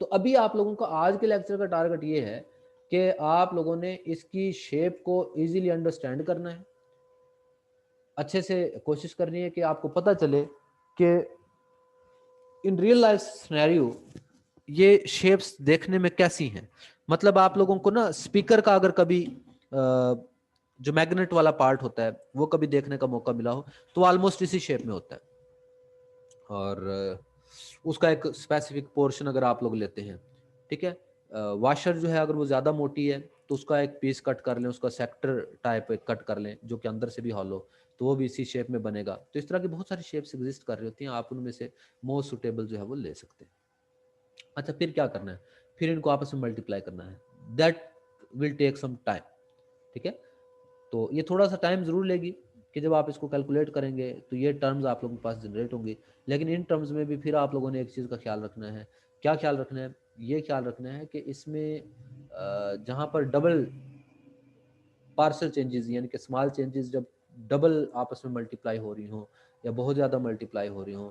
तो अभी आप लोगों का आज के लेक्चर का टारगेट ये है कि आप लोगों ने इसकी शेप को इजीली अंडरस्टैंड करना है, अच्छे से कोशिश करनी है कि आपको पता चले कि इन रियल लाइफ सिनेरियो ये शेप्स देखने में कैसी हैं। मतलब आप लोगों को ना स्पीकर का अगर कभी जो मैग्नेट वाला पार्ट होता है वो कभी देखने का मौका मिला हो तो ऑलमोस्ट इसी शेप में होता है, और उसका एक स्पेसिफिक पोर्शन अगर आप लोग लेते हैं, ठीक है, वाशर जो है अगर वो ज़्यादा मोटी है तो उसका एक पीस कट कर लें, उसका सेक्टर टाइप कट कर लें जो कि अंदर से भी हॉलो, तो वो भी इसी शेप में बनेगा। तो इस तरह की बहुत सारी शेप्स एग्जिस्ट कर रही होती हैं, आप उनमें से मोस्ट सुटेबल जो है वो ले सकते हैं। अच्छा, फिर क्या करना है, फिर इनको आपस में मल्टीप्लाई करना है, that will take some time, ठीक है। तो ये थोड़ा सा टाइम ज़रूर लेगी कि जब आप इसको कैलकुलेट करेंगे तो ये टर्म्स आप लोगों के पास जनरेट होंगी, लेकिन इन टर्म्स में भी फिर आप लोगों ने एक चीज़ का ख्याल रखना है। क्या ख्याल रखना है? ये ख्याल रखना है कि इसमें जहाँ पर डबल पार्शल चेंजेस यानी कि स्मॉल चेंजेस जब डबल आपस में मल्टीप्लाई हो रही हों या बहुत ज़्यादा मल्टीप्लाई हो रही हों,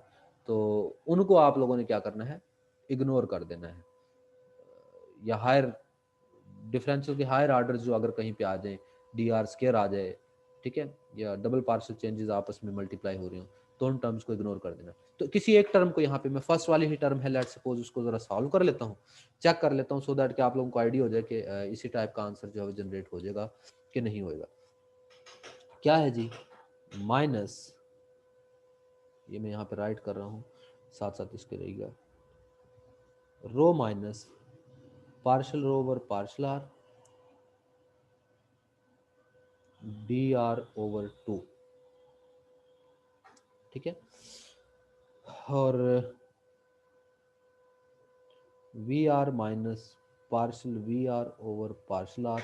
तो उनको आप लोगों ने क्या करना है, इग्नोर कर देना है। या हायर डिफरेंशियल के हायर आर्डर्स जो अगर कहीं पे आ जाए, डी आर स्केयर आ जाए, ठीक है, या डबल पार्शियल चेंजेस आपस में मल्टीप्लाई हो रही हो, तो उन टर्म्स को इग्नोर कर देना। तो किसी एक टर्म को यहाँ पे मैं फर्स्ट वाली ही टर्म है, लेट सपोज, उसको जरा सॉल्व कर लेता हूँ, चेक कर लेता हूँ, सो दैट कि आप लोगों को आइडिया हो जाए कि इसी टाइप का आंसर जो है जनरेट हो जाएगा कि नहीं होएगा। क्या है जी, माइनस, ये मैं यहाँ पे राइट कर रहा हूँ, साथ साथ इसके रहेगा rho minus partial rho over partial r D R over 2, ठीक है, और v r minus partial v r over partial r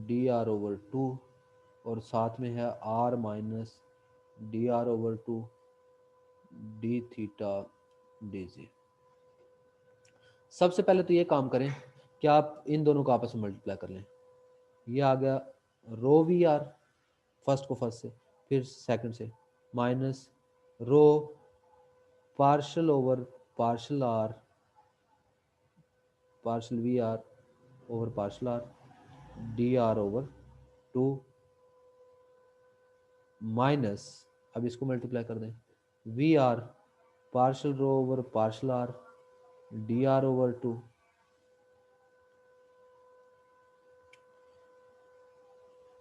D R over 2, और साथ में है r minus d are over 2 d theta D z. सबसे पहले तो ये काम करें कि आप इन दोनों को आपस में मल्टीप्लाई कर लें। ये आ गया रो वी आर, फर्स्ट को फर्स्ट से, फिर सेकंड से, minus rho partial over partial r partial v r over partial r D R over 2 minus, अब इसको मल्टीप्लाई कर दें, v r partial rho over partial r D R over 2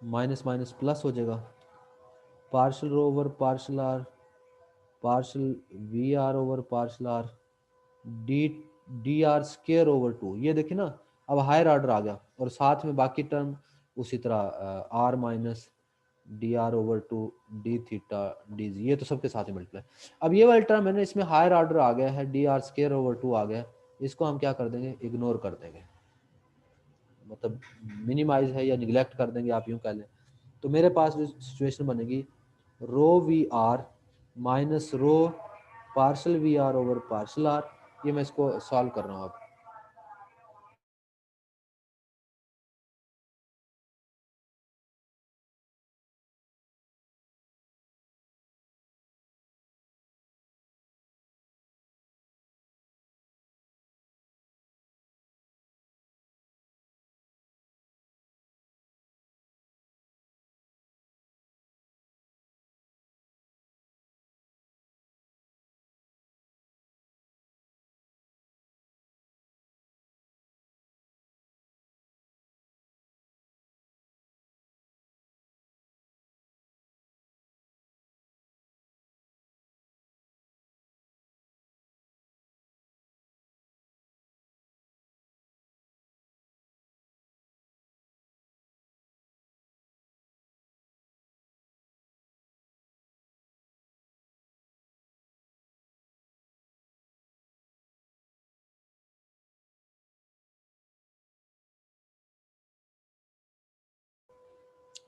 minus minus plus हो जाएगा, partial rho over partial r partial v r over partial r d d r square over 2। ये देखिए ना, अब हायर ऑर्डर आ गया, और साथ में बाकी टर्म उसी तरह r minus d are over 2 d theta D G, ये तो सबके साथ ही मल्टीप्लाई। अब ये वाला टर्म है ना, इसमें हायर ऑर्डर आ गया है, डी आर स्केयर ओवर 2 आ गया, इसको हम क्या कर देंगे, इग्नोर कर देंगे, मतलब मिनिमाइज है या निगलेक्ट कर देंगे, आप यूं कह लें। तो मेरे पास जो सिचुएशन बनेगी, rho we r minus rho partial v r over partial r, ये मैं इसको सॉल्व कर रहा हूँ अब।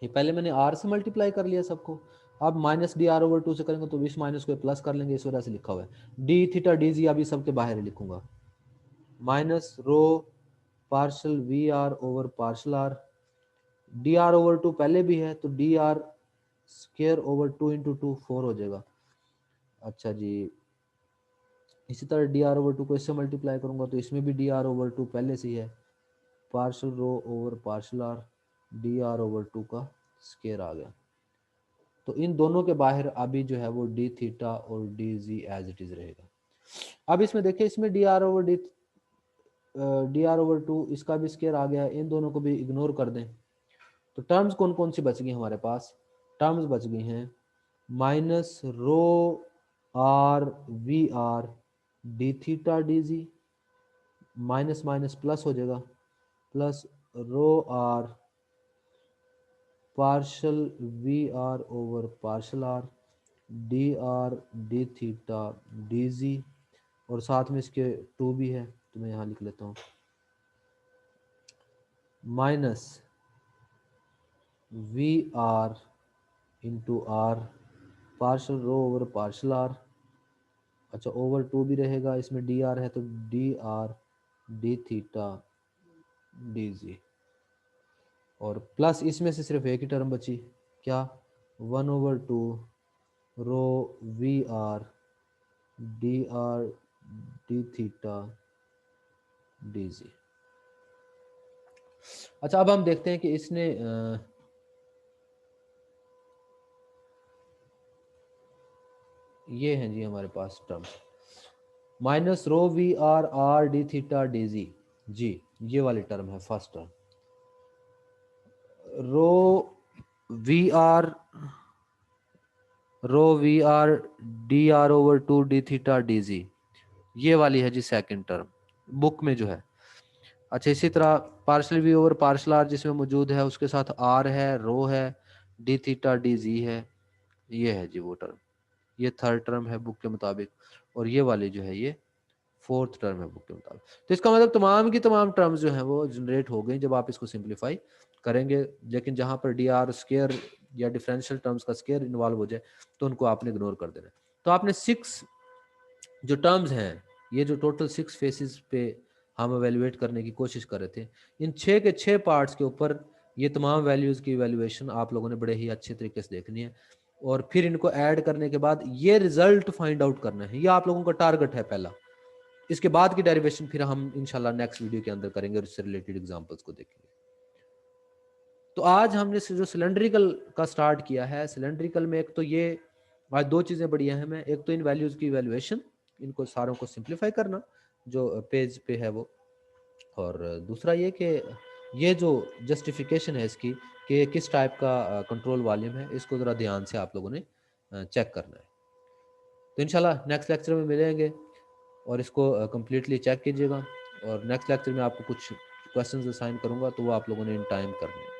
ये पहले मैंने आर से मल्टीप्लाई कर लिया सबको, अब माइनस डी आर ओवर 2 से करेंगे तो इस माइनस को प्लस कर लेंगे, इस वजह से लिखा हुआ है डी थीटा डी जी, अभी सबके बाहर ही लिखूंगा, minus rho partial v r over partial r, D R over 2 पहले भी है तो d r square over 2 into 2 4 हो जाएगा। अच्छा जी, इसी तरह डी आर ओवर टू को इससे मल्टीप्लाई करूँगा तो इसमें भी डी आर ओवर टू पहले से ही है, partial rho over partial r, D R over two का स्केयर आ गया। तो इन दोनों के बाहर अभी जो है वो डी थीटा और d z as it is रहेगा। अब इसमें देखिए, इसमें डी आर ओवर टू इसका भी स्केयर आ गया, इन दोनों को भी इग्नोर कर दें। तो टर्म्स कौन कौन सी बच गई हमारे पास? टर्म्स बच गई हैं minus rho r v R D theta D z, minus minus plus हो जाएगा, plus rho r partial v r over partial r D r D theta D z, और साथ में इसके टू भी है तो मैं यहाँ लिख लेता हूँ, minus v r into r partial rho over partial r, अच्छा ओवर टू भी रहेगा, इसमें डी आर है तो d r D theta D z, और प्लस इसमें से सिर्फ एक ही टर्म बची, क्या? 1/2 rho we R D r D theta D z. अच्छा अब हम देखते हैं कि इसने ये हैं जी हमारे पास term, minus rho we R R D theta D G, ये वाली टर्म है first term. Rho we R D R over two D theta D G, ये वाली है जी सेकंड टर्म बुक में जो है। अच्छा इसी तरह partial v over partial r जिसमें मौजूद है, उसके साथ आर है, रो है, डी थीटा डी जी है, ये है जी वो टर्म, ये थर्ड टर्म है बुक के मुताबिक, और ये वाली जो है ये फोर्थ टर्म है बुक के मुताबिक। तो इसका मतलब तमाम की तमाम टर्म्स जो है वो जनरेट हो गई जब आप इसको सिंप्लीफाई करेंगे, लेकिन जहां पर डी आर स्केयर या डिफरेंशियल टर्म्स का स्केयर इन्वॉल्व हो जाए तो उनको आपने इग्नोर कर देना। तो आपने 6 जो टर्म्स हैं, ये जो टोटल 6 फेसेस पे हम एवेल्युएट करने की कोशिश कर रहे थे, इन 6 के 6 पार्ट्स के ऊपर ये तमाम वैल्यूज़ की वैल्यूएशन आप लोगों ने बड़े ही अच्छे तरीके से देखनी है, और फिर इनको ऐड करने के बाद ये रिजल्ट फाइंड आउट करना है, ये आप लोगों का टारगेट है पहला। इसके बाद की डेरिवेशन फिर हम इंशाल्लाह नेक्स्ट वीडियो के अंदर करेंगे और इससे रिलेटेड एग्जांपल्स को देखेंगे। तो आज हमने जो सिलेंड्रिकल का स्टार्ट किया है, सिलेंड्रिकल में एक तो ये आज दो चीज़ें बड़ी अहम है, एक तो इन वैल्यूज़ की वैल्यूएशन, इनको सारों को सिंप्लीफाई करना जो पेज पे है वो, और दूसरा ये कि ये जो जस्टिफिकेशन है इसकी कि किस टाइप का कंट्रोल वॉल्यूम है, इसको ज़रा ध्यान से आप लोगों ने चेक करना है। तो इंशाल्लाह नेक्स्ट लेक्चर में मिलेंगे और इसको कम्प्लीटली चेक कीजिएगा, और नेक्स्ट लेक्चर में आपको कुछ क्वेश्चंस असाइन करूंगा तो वो आप लोगों ने इन टाइम करने हैं।